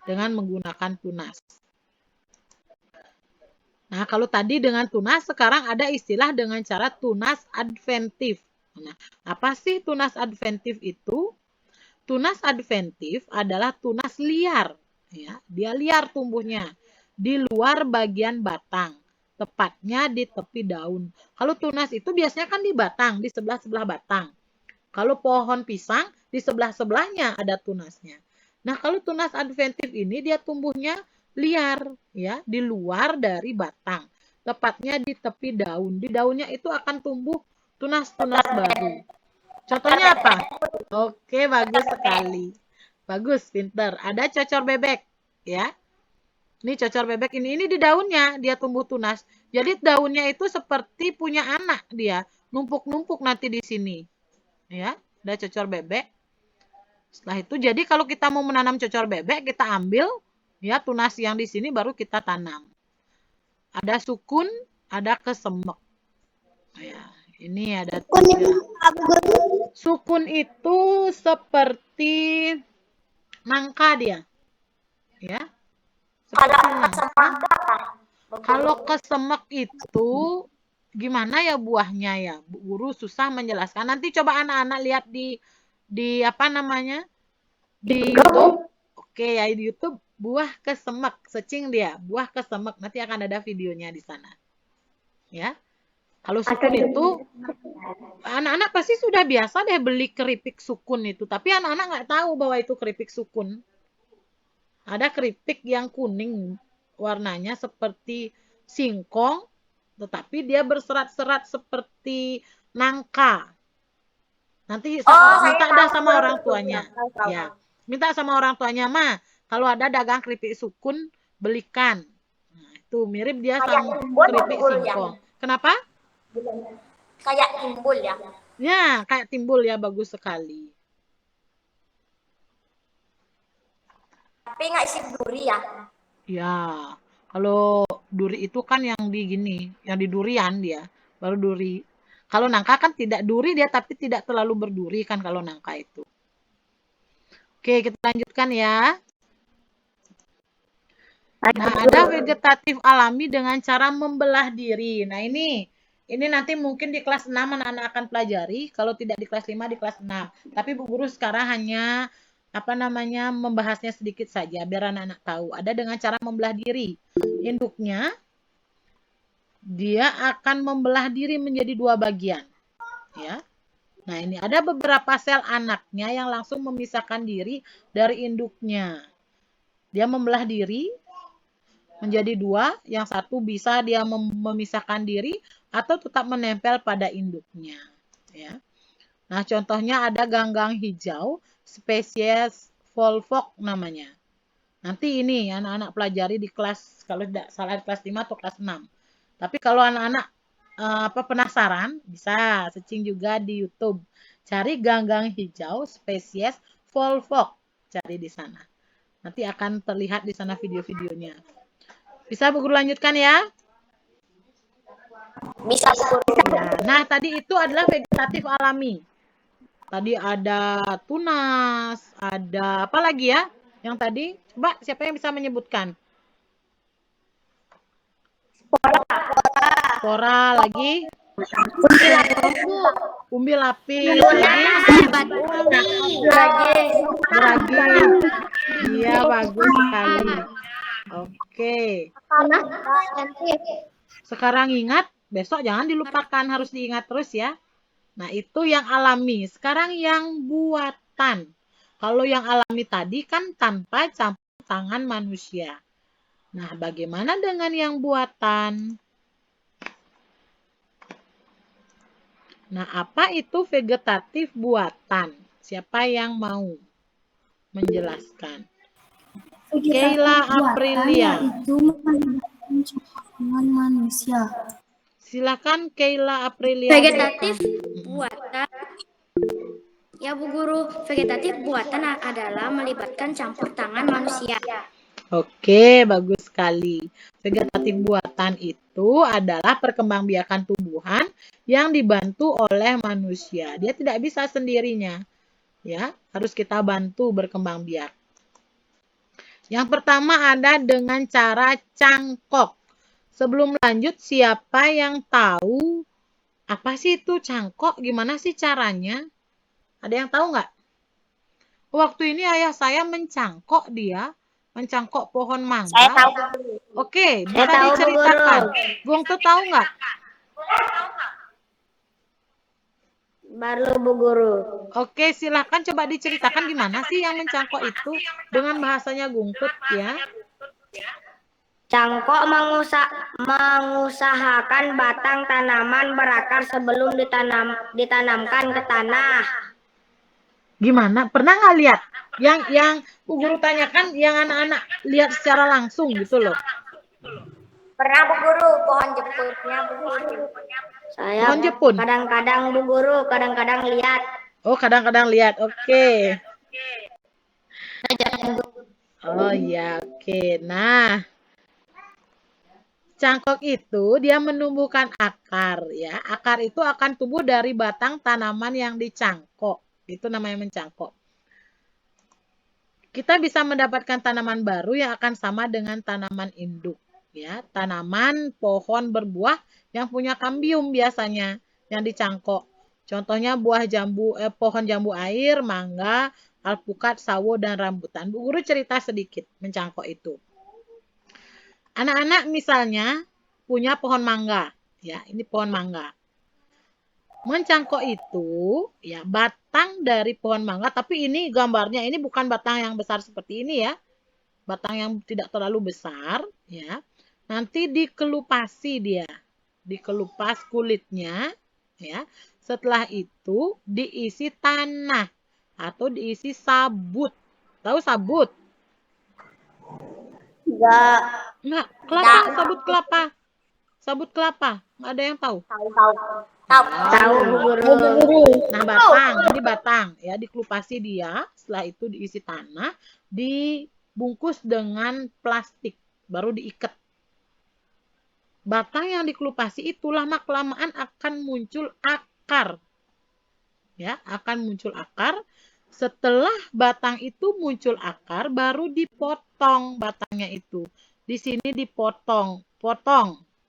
Dengan menggunakan tunas. Nah, kalau tadi dengan tunas, sekarang ada istilah dengan cara tunas adventif. Nah, apa sih tunas adventif itu? Tunas adventif adalah tunas liar. Ya, dia liar tumbuhnya di luar bagian batang, tepatnya di tepi daun. Kalau tunas itu biasanya kan di batang, di sebelah-sebelah batang. Kalau pohon pisang, di sebelah-sebelahnya ada tunasnya. Nah, kalau tunas adventif ini dia tumbuhnya liar, ya, di luar dari batang. Tepatnya di tepi daun. Di daunnya itu akan tumbuh tunas-tunas baru. Contohnya apa? Oke, bagus sekali. Bagus, pinter. Ada cocor bebek, ya. Ini cocor bebek ini di daunnya dia tumbuh tunas. Jadi daunnya itu seperti punya anak dia, numpuk-numpuk nanti di sini. Ya, ada cocor bebek. Setelah itu jadi kalau kita mau menanam cocor bebek, kita ambil ya tunas yang di sini baru kita tanam. Ada sukun, ada kesemek. Ya, ini ada tiga. Sukun itu seperti nangka dia. Ya. Seperti nangka. Kalau kesemek itu gimana ya buahnya ya? Bu Guru susah menjelaskan. Nanti coba anak-anak lihat di apa namanya? Di YouTube. Oke, ya di YouTube buah kesemek, searching dia, buah kesemek. Nanti akan ada videonya di sana. Ya. Kalau sukun itu anak-anak pasti sudah biasa deh beli keripik sukun itu, tapi anak-anak nggak tahu bahwa itu keripik sukun. Ada keripik yang kuning warnanya seperti singkong, tetapi dia berserat-serat seperti nangka. Nanti minta ada sama orang tuanya. Ya, minta sama orang tuanya, Ma, kalau ada dagang keripik sukun, belikan. Nah, itu mirip dia sama keripik singkong. Kenapa? Kayak timbul ya. Ya, kayak timbul ya, bagus sekali. Tapi nggak isi duri ya. Ya, kalau duri itu kan yang di gini, yang di durian dia, baru duri. Kalau nangka kan tidak duri dia, tapi tidak terlalu berduri kan kalau nangka itu. Oke, kita lanjutkan ya. Nah, ada vegetatif alami dengan cara membelah diri. Nah, ini nanti mungkin di kelas 6 anak-anak akan pelajari, kalau tidak di kelas 5 di kelas 6. Tapi Bu Guru sekarang hanya membahasnya sedikit saja biar anak-anak tahu. Ada dengan cara membelah diri. Induknya dia akan membelah diri menjadi dua bagian. Ya. Nah, ini ada beberapa sel anaknya yang langsung memisahkan diri dari induknya. Dia membelah diri menjadi dua, yang satu bisa dia memisahkan diri atau tetap menempel pada induknya. Ya. Nah, contohnya ada ganggang hijau, spesies volvox namanya. Nanti ini anak-anak pelajari di kelas, kalau tidak salah di kelas 5 atau kelas 6. Tapi kalau anak-anak penasaran, bisa searching juga di YouTube. Cari ganggang hijau, spesies volvox. Cari di sana. Nanti akan terlihat di sana video-videonya. Bisa Bu Guru lanjutkan ya? Bisa Bu Guru. Nah, tadi itu adalah vegetatif alami. Tadi ada tunas, ada apa lagi ya? Yang tadi, coba siapa yang bisa menyebutkan? Spora lagi. Umbi lapis. Lagi. Iya, bagus sekali. Oke. Sekarang ingat, besok jangan dilupakan, harus diingat terus ya. Nah, itu yang alami. Sekarang yang buatan. Kalau yang alami tadi kan tanpa campur tangan manusia. Nah, bagaimana dengan yang buatan? Nah, apa itu vegetatif buatan? Siapa yang mau menjelaskan? Keila Aprilia. Itu melibatkan campur tangan manusia. Silakan Keila Aprilia. Vegetatif Berita. buatan. Ya Bu Guru, vegetatif buatan adalah melibatkan campur tangan manusia. Oke, bagus sekali. Vegetatif buatan itu adalah perkembangbiakan tumbuhan yang dibantu oleh manusia. Dia tidak bisa sendirinya. Ya, harus kita bantu berkembang biak. Yang pertama ada dengan cara cangkok. Sebelum lanjut, siapa yang tahu apa sih itu cangkok? Gimana sih caranya? Ada yang tahu nggak? Waktu ini ayah saya mencangkok pohon Saya mangga. tahu. Oke, Saya bisa tahu, Bu diceritakan. Guru. Gung tuh tahu nggak? Baru Bu Guru. Oke, silakan coba diceritakan gimana sih yang mencangkok itu dengan bahasanya Gungtut ya. Cangkok mengusahakan batang tanaman berakar sebelum ditanamkan ke tanah. Gimana? Pernah nggak lihat? Yang Bu Guru tanyakan yang anak-anak lihat secara langsung gitu loh. Pernah Bu Guru, pohon jepunnya Bu Guru. Saya Pohon jepun. kadang-kadang Bu Guru, kadang-kadang lihat. Oh, kadang-kadang lihat. Oke. Oh iya, oke. Nah, cangkok itu dia menumbuhkan akar ya. Akar itu akan tumbuh dari batang tanaman yang dicangkok. Itu namanya mencangkok. Kita bisa mendapatkan tanaman baru yang akan sama dengan tanaman induk ya. Tanaman pohon berbuah yang punya kambium biasanya yang dicangkok. Contohnya pohon jambu air, mangga, alpukat, sawo dan rambutan. Bu Guru cerita sedikit mencangkok itu. Anak-anak misalnya punya pohon mangga, ya, ini pohon mangga. Mencangkok itu ya batang dari pohon mangga, tapi ini gambarnya ini bukan batang yang besar seperti ini ya. Batang yang tidak terlalu besar ya. Nanti dikelupasi dia. Dikelupas kulitnya ya. Setelah itu diisi tanah atau diisi sabut. Tahu sabut? Enggak. Enggak, kelapa, sabut kelapa. Sabut kelapa, nggak ada yang tahu. Tahu Bu Guru. Nah, ini batang ya, dikelupasi dia, setelah itu diisi tanah, dibungkus dengan plastik, baru diikat. Batang yang dikelupasi itu lama-kelamaan akan muncul akar. Ya, akan muncul akar. Setelah batang itu muncul akar, baru dipotong batangnya itu. Di sini potong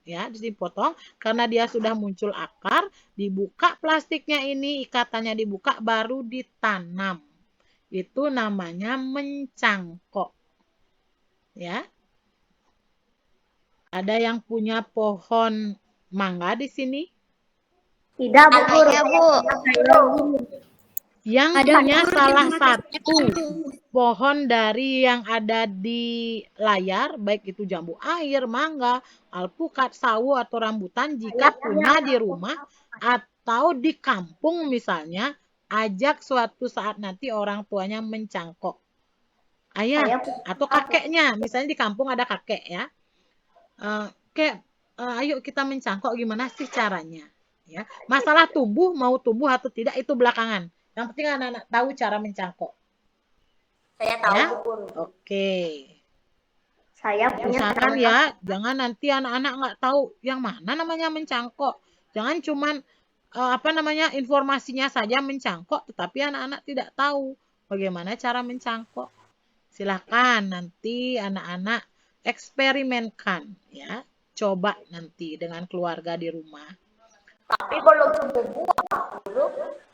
ya, di sini potong karena dia sudah muncul akar, dibuka plastiknya ini, ikatannya dibuka baru ditanam. Itu namanya mencangkok. Ya. Ada yang punya pohon mangga di sini? Tidak Bu Guru. Yang punya salah satu pohon dari yang ada di layar, baik itu jambu air, mangga, alpukat, sawo, atau rambutan, jika punya di rumah atau di kampung misalnya, ajak suatu saat nanti orang tuanya mencangkok. Ayah atau kakeknya, misalnya di kampung ada kakek ya. Ayo kita mencangkok, gimana sih caranya? Ya, masalah mau tumbuh atau tidak itu belakangan. Yang penting anak-anak tahu cara mencangkok. Saya tahu Ya? Bu Guru. Oke. Saya punya Usahakan ya, jangan nanti anak-anak nggak tahu yang mana namanya mencangkok. Jangan cuman informasinya saja mencangkok, tetapi anak-anak tidak tahu bagaimana cara mencangkok. Silakan nanti anak-anak eksperimenkan ya. Coba nanti dengan keluarga di rumah. Tapi belum tumbuh buah Bu Guru.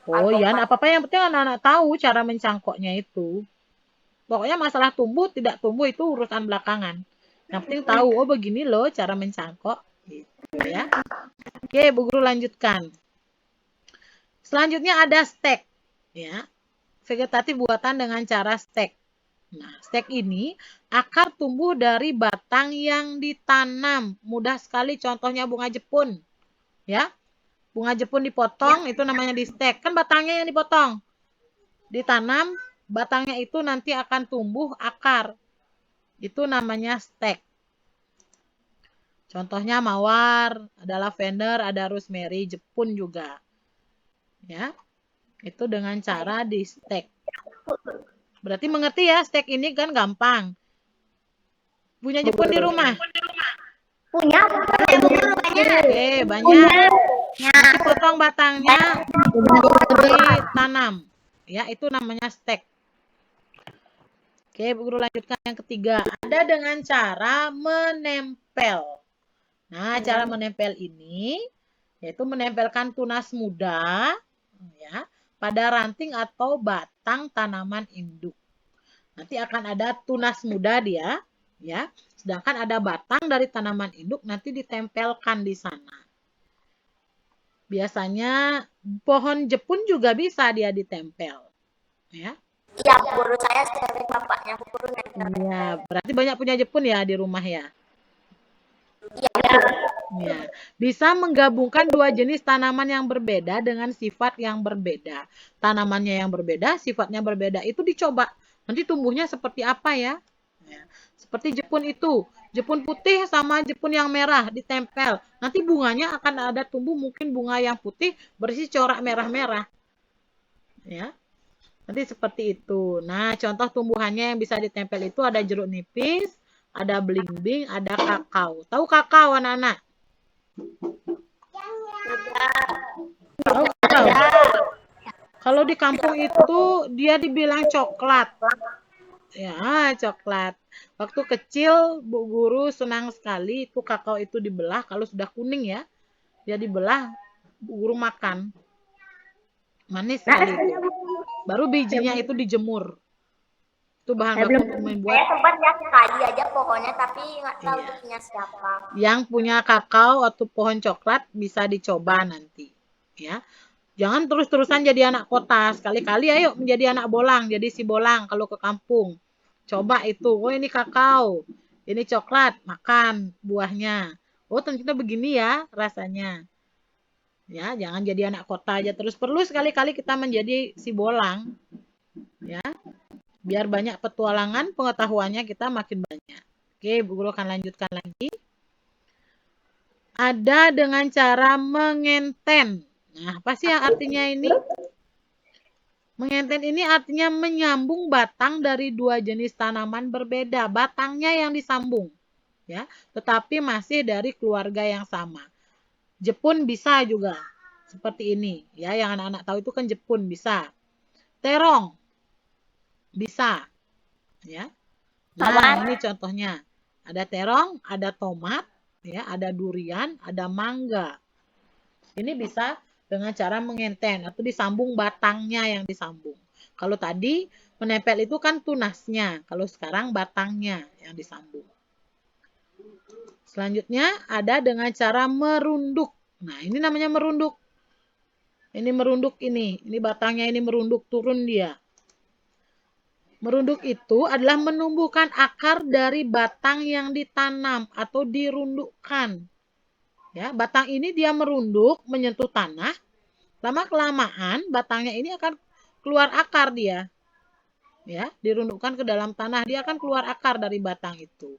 Oh ya, apa-apa yang penting anak-anak tahu cara mencangkoknya itu. Pokoknya masalah tumbuh tidak tumbuh itu urusan belakangan. Yang penting tahu, oh begini loh cara mencangkok. Gitu ya. Oke, Bu Guru lanjutkan. Selanjutnya ada stek. Ya. Vegetatif buatan dengan cara stek. Nah, stek ini akar tumbuh dari batang yang ditanam. Mudah sekali contohnya bunga jepun. Ya. Bunga jepun dipotong, itu namanya di stek. Kan batangnya yang dipotong. Ditanam, batangnya itu nanti akan tumbuh akar. Itu namanya stek. Contohnya mawar, ada lavender, ada rosemary, Jepun juga. Ya. Itu dengan cara di stek. Berarti mengerti ya, stek ini kan gampang. Punya Jepun di rumah? Punya Bu Guru? Oke, banyak. Nanti potong batangnya, ditanam. Ya, itu namanya stek. Oke, Bu Guru lanjutkan yang ketiga. Ada dengan cara menempel. Nah, cara menempel ini yaitu menempelkan tunas muda ya pada ranting atau batang tanaman induk. Nanti akan ada tunas muda dia ya. Sedangkan ada batang dari tanaman induk nanti ditempelkan di sana. Biasanya pohon Jepun juga bisa dia ditempel. Ya. Iya, Bu Guru, saya sering bapaknya Bu Guru nempel. Iya, berarti banyak punya Jepun ya di rumah ya. Iya, Bu Guru. Ya, bisa menggabungkan dua jenis tanaman yang berbeda dengan sifat yang berbeda. Tanamannya yang berbeda, sifatnya berbeda. Itu dicoba. Nanti tumbuhnya seperti apa ya? Ya. Seperti Jepun itu. Jepun putih sama Jepun yang merah ditempel. Nanti bunganya akan ada tumbuh mungkin bunga yang putih berisi corak merah-merah. Ya. Nanti seperti itu. Nah, contoh tumbuhannya yang bisa ditempel itu ada jeruk nipis, ada belimbing, ada kakao. Tahu kakao anak-anak? Tahu kakao? Kalau di kampung itu dia dibilang coklat. Ya, coklat. Waktu kecil Bu Guru senang sekali itu kakao itu dibelah. Kalau sudah kuning ya, dia dibelah, Bu Guru makan. Manis sekali itu. Baru bijinya itu dijemur. Itu bahan baku untuk membuat. Saya sempat lihat sekali aja pohonnya, tapi nggak tahu Iya. punya siapa. Yang punya kakao atau pohon coklat bisa dicoba nanti. Ya. Jangan terus-terusan jadi anak kota. Sekali-kali ayo menjadi anak bolang, jadi si bolang kalau ke kampung. Coba itu. Oh, ini kakao. Ini coklat, makan buahnya. Oh, ternyata begini ya rasanya. Ya, jangan jadi anak kota aja terus. Perlu sekali-kali kita menjadi si bolang. Ya. Biar banyak petualangan, pengetahuannya kita makin banyak. Oke, Bu Guru akan lanjutkan lagi. Ada dengan cara mengenten. Nah, apa sih yang artinya ini? Mengenten ini artinya menyambung batang dari dua jenis tanaman berbeda. Batangnya yang disambung. Ya, tetapi masih dari keluarga yang sama. Jepun bisa juga. Seperti ini. Ya, yang anak-anak tahu itu kan Jepun bisa. Terong. Bisa. Ya. Nah, ini contohnya. Ada terong, ada tomat, ya, ada durian, ada mangga. Ini bisa dengan cara mengenten atau disambung batangnya yang disambung. Kalau tadi menempel itu kan tunasnya, kalau sekarang batangnya yang disambung. Selanjutnya ada dengan cara merunduk. Nah, ini namanya merunduk. Ini merunduk ini batangnya ini merunduk turun dia. Merunduk itu adalah menumbuhkan akar dari batang yang ditanam atau dirundukkan. Ya, batang ini dia merunduk menyentuh tanah. Lama-kelamaan batangnya ini akan keluar akar dia. Ya, dirundukkan ke dalam tanah, dia akan keluar akar dari batang itu.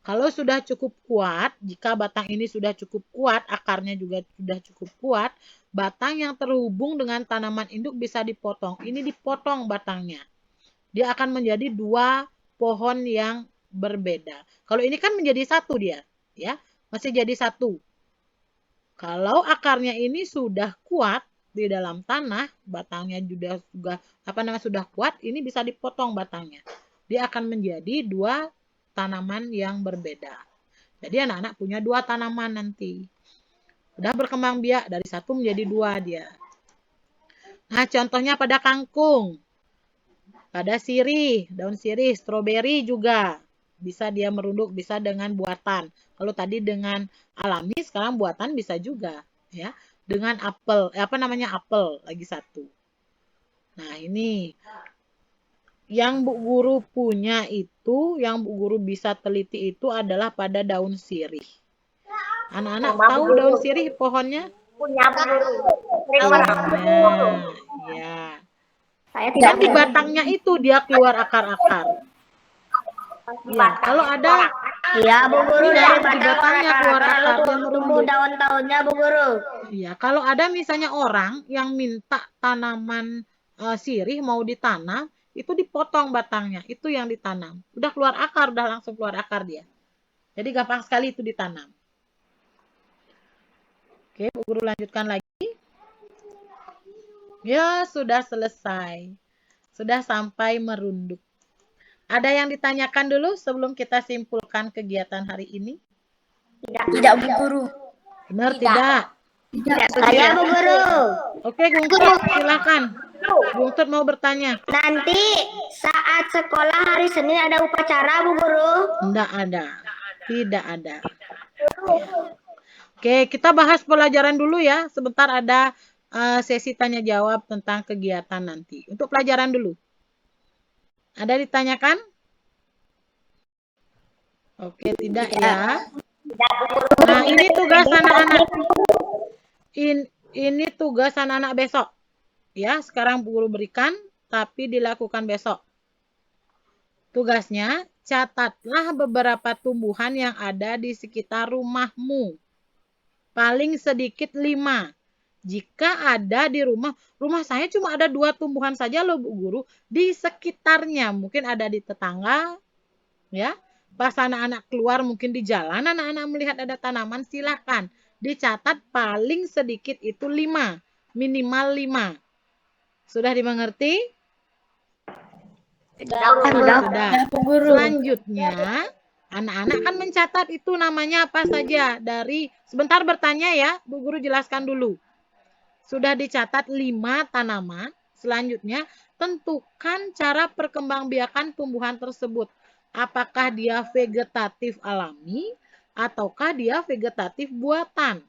Kalau sudah cukup kuat, jika batang ini sudah cukup kuat, akarnya juga sudah cukup kuat, batang yang terhubung dengan tanaman induk bisa dipotong. Ini dipotong batangnya. Dia akan menjadi dua pohon yang berbeda. Kalau ini kan menjadi satu dia, ya, masih jadi satu. Kalau akarnya ini sudah kuat di dalam tanah, batangnya sudah kuat, ini bisa dipotong batangnya. Dia akan menjadi dua tanaman yang berbeda. Jadi anak-anak punya dua tanaman nanti. Sudah berkembang biak dari satu menjadi dua dia. Nah, contohnya pada kangkung. Pada sirih, daun sirih, stroberi juga. Bisa dia merunduk, bisa dengan buatan. Kalau tadi dengan alami, sekarang buatan bisa juga. Ya, dengan apel, apel lagi satu. Nah, ini. Yang Bu Guru punya itu, yang Bu Guru bisa teliti itu adalah pada daun sirih. Anak-anak tahu daun sirih pohonnya? Punya Bu Guru. Ya. Saya Dan di batangnya itu dia keluar akar-akar. Ya, kalau ada Iya, Bu Guru, Iya, dari di batang batangnya keluar berakar-akar lalu akarnya tumbuh merunduk. daun-daunnya, Bu Guru. Iya, kalau ada misalnya orang yang minta tanaman sirih mau ditanam, itu dipotong batangnya, itu yang ditanam. Udah keluar akar, udah langsung keluar akar dia. Jadi gampang sekali itu ditanam. Oke, Bu Guru lanjutkan lagi. Ya, sudah selesai. Sudah sampai merunduk. Ada yang ditanyakan dulu sebelum kita simpulkan kegiatan hari ini? Tidak, Bu Guru. Benar tidak? Saya, Bu Guru. Oke, Gungtut, silakan. Gungtut mau bertanya. Nanti saat sekolah hari Senin ada upacara, Bu Guru. Tidak ada. Tidak ada. Ya. Oke, kita bahas pelajaran dulu ya. Sebentar ada sesi tanya jawab tentang kegiatan nanti. Untuk pelajaran dulu. Ada ditanyakan? Oke, tidak ya. Nah, ini tugas anak-anak. Ini tugas anak-anak besok. Ya, sekarang Bu Guru berikan, tapi dilakukan besok. Tugasnya, catatlah beberapa tumbuhan yang ada di sekitar rumahmu. Paling sedikit 5. Jika ada di rumah saya cuma ada 2 tumbuhan saja loh Bu Guru. Di sekitarnya, mungkin ada di tetangga, ya. Pas anak-anak keluar mungkin di jalan, anak-anak melihat ada tanaman, silakan. Dicatat paling sedikit itu 5. Minimal 5. Sudah dimengerti? Sudah. Selanjutnya, anak-anak kan mencatat itu namanya apa saja. Sebentar bertanya ya, Bu Guru jelaskan dulu. Sudah dicatat 5 tanaman. Selanjutnya, tentukan cara perkembangbiakan tumbuhan tersebut. Apakah dia vegetatif alami ataukah dia vegetatif buatan?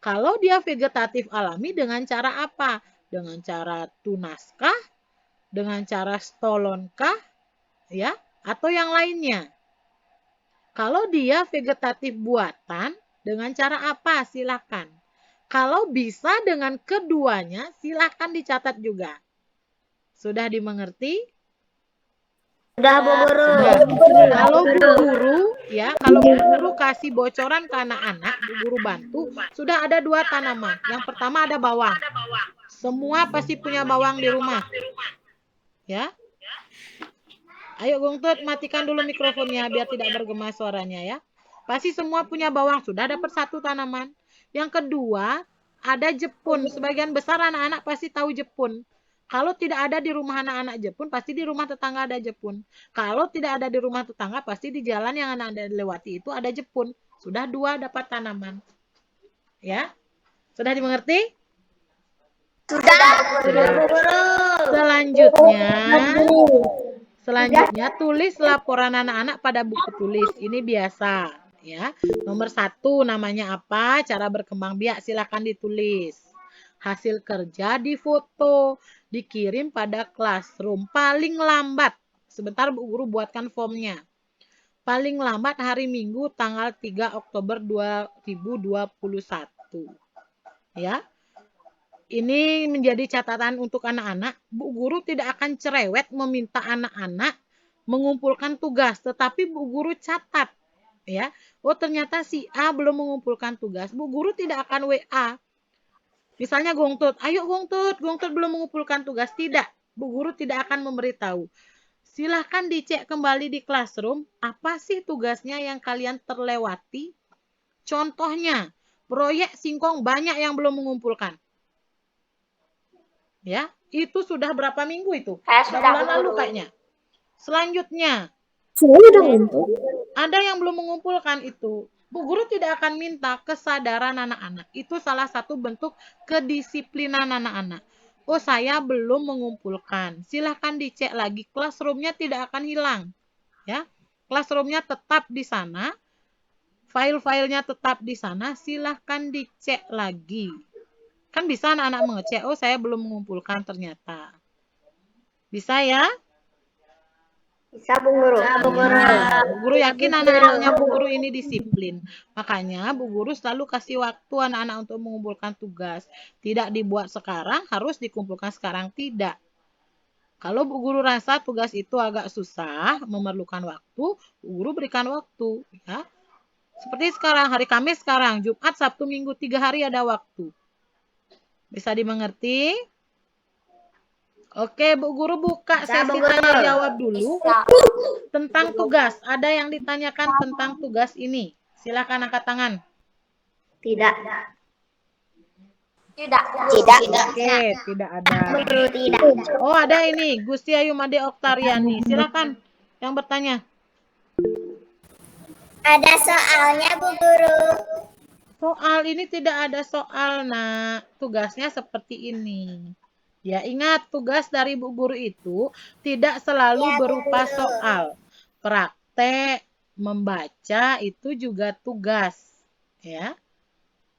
Kalau dia vegetatif alami dengan cara apa? Dengan cara tunaskah? Dengan cara stolonkah? Ya, atau yang lainnya? Kalau dia vegetatif buatan, dengan cara apa? Silakan. Kalau bisa dengan keduanya, silakan dicatat juga. Sudah dimengerti? Sudah, Bu Guru. Kalau Bu Guru, ya, kalau Bu Guru kasih bocoran ke anak-anak, Bu Guru bantu, sudah ada 2 tanaman. Yang pertama ada bawang. Semua pasti punya bawang di rumah. Ya. Ayo Gungtut, matikan dulu mikrofonnya biar tidak bergema suaranya ya. Pasti semua punya bawang, sudah dapat 1 tanaman. Yang kedua, ada jepun. Sebagian besar anak-anak pasti tahu jepun. Kalau tidak ada di rumah anak-anak jepun, pasti di rumah tetangga ada jepun. Kalau tidak ada di rumah tetangga, pasti di jalan yang anak-anak lewati itu ada jepun. Sudah 2 dapat tanaman. Ya, sudah dimengerti? Sudah, Bu Guru. Selanjutnya tulis laporan anak-anak pada buku tulis. Ini biasa ya. Nomor 1 namanya apa? Cara berkembang biak silakan ditulis. Hasil kerja difoto, dikirim pada classroom. Paling lambat. Sebentar Bu Guru buatkan formnya. Paling lambat hari Minggu tanggal 3 Oktober 2021. Ya. Ini menjadi catatan untuk anak-anak. Bu Guru tidak akan cerewet meminta anak-anak mengumpulkan tugas, tetapi Bu Guru catat. Ya, oh ternyata si A belum mengumpulkan tugas. Bu Guru tidak akan WA. Misalnya Gongtut, ayo Gongtut belum mengumpulkan tugas. Tidak, Bu Guru tidak akan memberitahu. Silahkan dicek kembali di classroom, apa sih tugasnya yang kalian terlewati? Contohnya, proyek singkong banyak yang belum mengumpulkan. Ya, itu sudah berapa minggu itu? Sudah bulan lalu kayaknya. Selanjutnya, ada yang belum mengumpulkan itu. Bu Guru tidak akan minta kesadaran anak-anak. Itu salah satu bentuk kedisiplinan anak-anak. Oh, saya belum mengumpulkan. Silahkan dicek lagi. Classroom-nya tidak akan hilang. Ya, classroom-nya tetap di sana. File-filenya tetap di sana. Silahkan dicek lagi. Kan bisa anak-anak mengecek, oh saya belum mengumpulkan ternyata. Bisa ya? Bisa, Bu Guru. Bu Guru yakin anak-anaknya Bu Guru ini disiplin. Makanya Bu Guru selalu kasih waktu anak-anak untuk mengumpulkan tugas. Tidak dibuat sekarang, harus dikumpulkan sekarang. Tidak. Kalau Bu Guru rasa tugas itu agak susah, memerlukan waktu, Bu Guru berikan waktu. Ya. Seperti sekarang, hari Kamis sekarang, Jumat, Sabtu, Minggu, 3 hari ada waktu. Bisa dimengerti? Oke, Bu Guru buka Bisa, sesi Bu Guru. tanya jawab dulu Bisa. tentang tugas. Ada yang ditanyakan tentang tugas ini. Silakan angkat tangan. Tidak. Tidak. Oke, tidak ada. Guru tidak. Oh, ada ini, Gusti Ayu Made Oktariani. Silakan yang bertanya. Ada soalnya, Bu Guru. Soal ini tidak ada soal, nak. Tugasnya seperti ini. Ya, ingat tugas dari Bu Guru itu tidak selalu Ya, Bu berupa Guru. soal. Praktek, membaca itu juga tugas. Ya.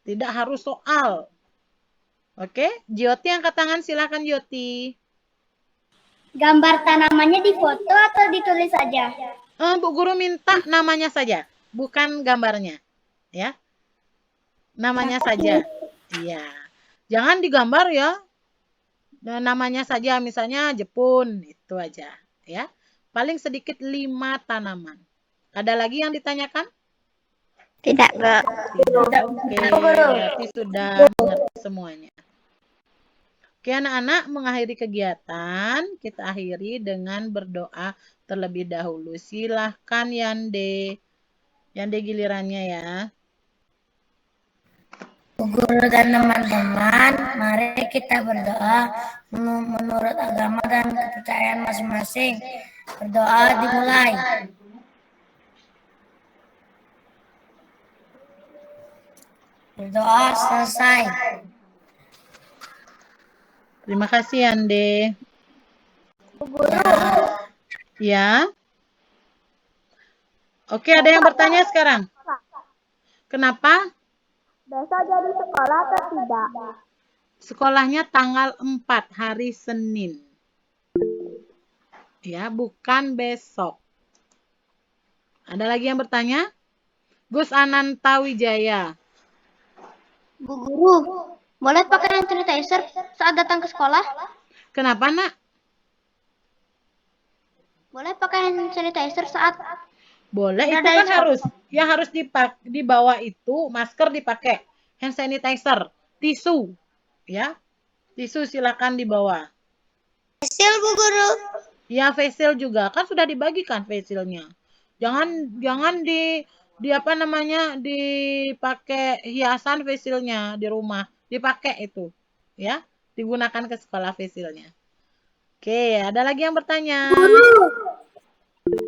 Tidak harus soal. Oke, Jyoti angkat tangan, silakan Jyoti. Gambar tanamannya difoto atau ditulis saja? Bu Guru minta namanya saja, bukan gambarnya. Ya. Namanya saja. Iya. Jangan digambar ya. Dan namanya saja, misalnya Jepun, itu aja. Ya. Paling sedikit 5 tanaman. Ada lagi yang ditanyakan? Tidak, Bu. Tidak. Oke, berarti sudah mengerti semuanya. Oke, anak-anak, mengakhiri kegiatan, kita akhiri dengan berdoa terlebih dahulu. Silahkan Yande. Yande gilirannya ya. Bu Guru dan teman-teman, mari kita berdoa menurut agama dan kepercayaan masing-masing. Berdoa dimulai. Berdoa selesai. Terima kasih Yande. Ya. Oke, ada yang bertanya sekarang? Kenapa? Besok jadi sekolah atau tidak? Sekolahnya tanggal 4 hari Senin. Ya, bukan besok. Ada lagi yang bertanya? Gus Ananta Wijaya. Bu Guru, boleh pakai hand sanitizer saat datang ke sekolah? Kenapa, Nak? Boleh pakai hand sanitizer saat Boleh, itu Ada kan yang- harus. Yang harus dibawa itu masker dipakai, hand sanitizer, tisu. Ya. Tisu silakan dibawa. hasil, Bu Guru. Ya, facial juga kan sudah dibagikan facialnya. Jangan di apa namanya dipakai hiasan facialnya di rumah, dipakai itu, ya, digunakan ke sekolah facialnya. Oke, ada lagi yang bertanya?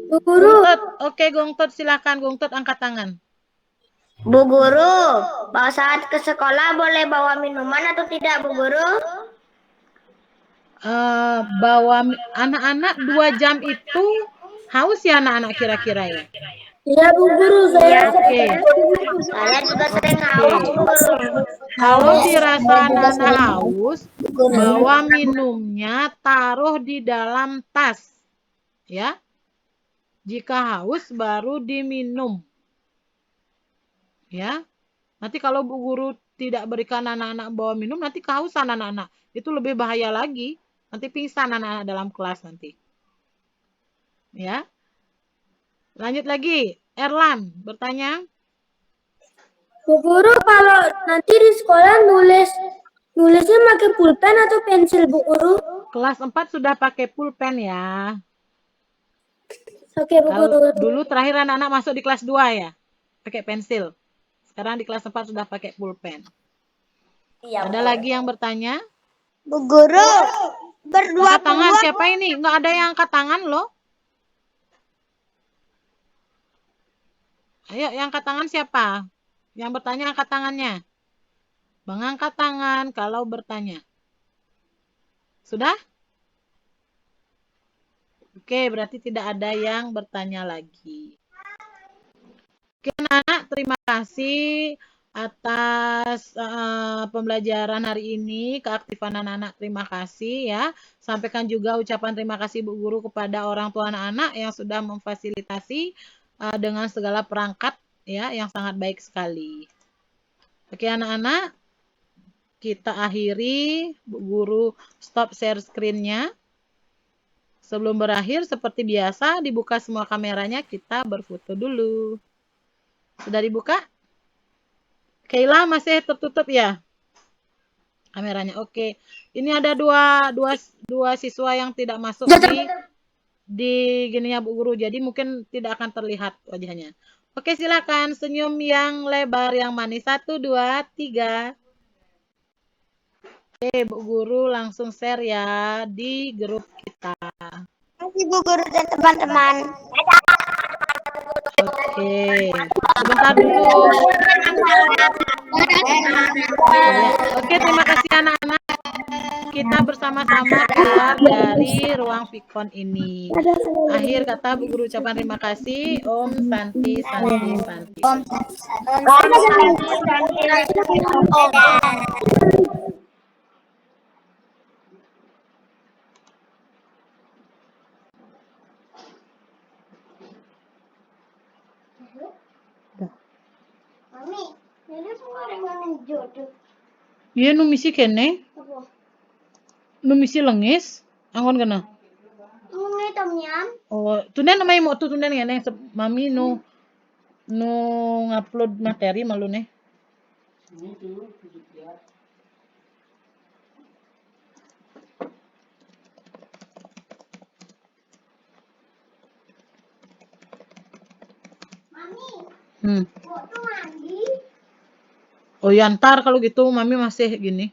Bu Guru, Gongtot, oke Gongtot silakan Gongtot angkat tangan. Bu Guru, saat ke sekolah boleh bawa minuman atau tidak, Bu Guru? Bawa anak-anak 2 jam itu haus ya anak-anak kira-kira ya? iya Bu Guru, saya Oke. Saya juga sering haus, Bu Guru. Kalau dirasa anak-anak haus, bawa minumnya taruh di dalam tas. Ya. Jika haus baru diminum. Ya. Nanti kalau Bu Guru tidak berikan anak-anak bawa minum, nanti kehausan anak-anak. Itu lebih bahaya lagi. Nanti pingsan anak-anak dalam kelas nanti. Ya. Lanjut lagi. Erlan bertanya. Bu Guru, kalau nanti di sekolah nulisnya pakai pulpen atau pensil, Bu Guru? Kelas 4 sudah pakai pulpen ya. Oke, Bu Guru. Kalau dulu terakhir anak-anak masuk di kelas 2 ya. Pakai pensil. Sekarang di kelas 4 sudah pakai pulpen. Iya. Ada lagi yang bertanya? Bu Guru, berdua Angkat tangan. Siapa ini? Nggak ada yang angkat tangan loh. Ayo, yang angkat tangan siapa? Yang bertanya angkat tangannya. Bang angkat tangan kalau bertanya. Sudah? Oke, berarti tidak ada yang bertanya lagi. Oke, anak-anak, terima kasih atas pembelajaran hari ini, keaktifan anak-anak, terima kasih ya. Sampaikan juga ucapan terima kasih Bu Guru kepada orang tua anak-anak yang sudah memfasilitasi dengan segala perangkat ya yang sangat baik sekali. Oke anak-anak, kita akhiri, Bu Guru stop share screen-nya. Sebelum berakhir, seperti biasa, dibuka semua kameranya, kita berfoto dulu. Sudah dibuka? Keila masih tertutup ya? Kameranya, oke. Ini ada dua siswa yang tidak masuk di gininya Bu Guru, jadi mungkin tidak akan terlihat wajahnya. Oke, silakan senyum yang lebar, yang manis. 1, 2, 3. Oke, Bu Guru langsung share ya di grup kita. Terima kasih Bu Guru dan teman-teman. Oke, sebentar dulu. Oke, terima kasih anak-anak. Kita bersama-sama keluar dari ruang Vicon ini. Akhir kata Bu Guru ucapkan terima kasih. Om Santi Santi Santi. Mami, ini pengorengan jodoh. Iya nu misi kene. Nu misi lengis. Angon kena. Ini tom yam. Oh, tunen namanya mau tuh tunen ngene mami nu ngupload materi malu nih. Mami, Hmm. waktu mandi. Oh ya ntar kalau gitu mami masih gini.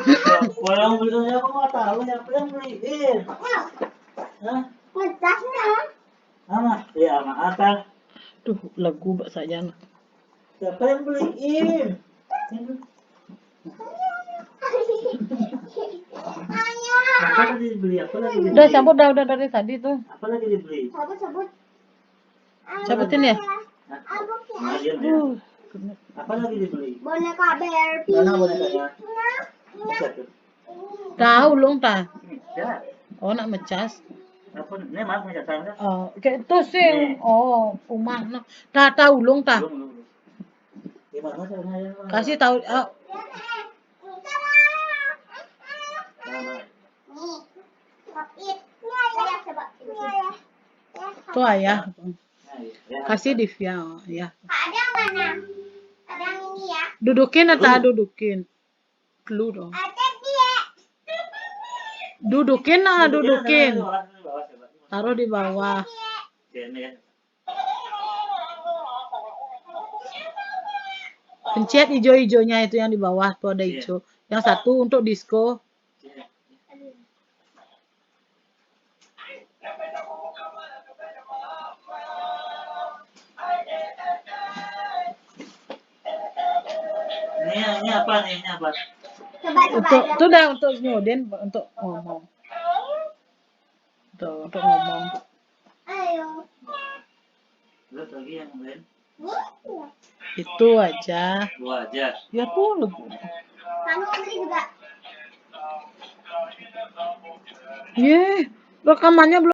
Siapa yang belinya? Aku nggak tahu siapa yang beliin. Hah? Ngecasnya. Mana? Ya, sama Atas. Duh, lagu bak saja. Siapa yang beliin? Apa lagi dibeli? Apa lagi dibeli? Udah cabut udah dari tadi tuh. Apa lagi dibeli? Sabut. Cabutin ya? Hah? Nah, diam ya. Apa lagi dibeli? Boneka Barbie. Mana bonekanya? Apa tuh? Tahu long ta. Ya. Oh nak mecas. Apa? Ini mas macam kan? Oh, kayak itu sih. Oh, umah nak. Tahu long ta. Belum. Gimana caranya? Kasih tahu. Oh, Nih. Papit. Saya coba. tuh ayah. Ya. Kasih Divya. Oh, ya. Ada yang mana? Ada yang ini ya. Dudukin atau dudukin? Dulu dong. Ada dia. Dudukin nah dudukin. Di bawah, coba. Taruh di bawah. Sini ya. Pencet hijau-hijaunya itu yang di bawah tuh ada hijau. Yang satu untuk disco. Ini apa nih? Ini apa? Coba. Untuk itu udah untuk nyodin untuk ngomong. Tuh, untuk ngomong. Ayo. Terus lagi yang lain? Itu aja. Dua aja. Ya tuh lagu. Kamu beli juga. Ye, rekamannya belum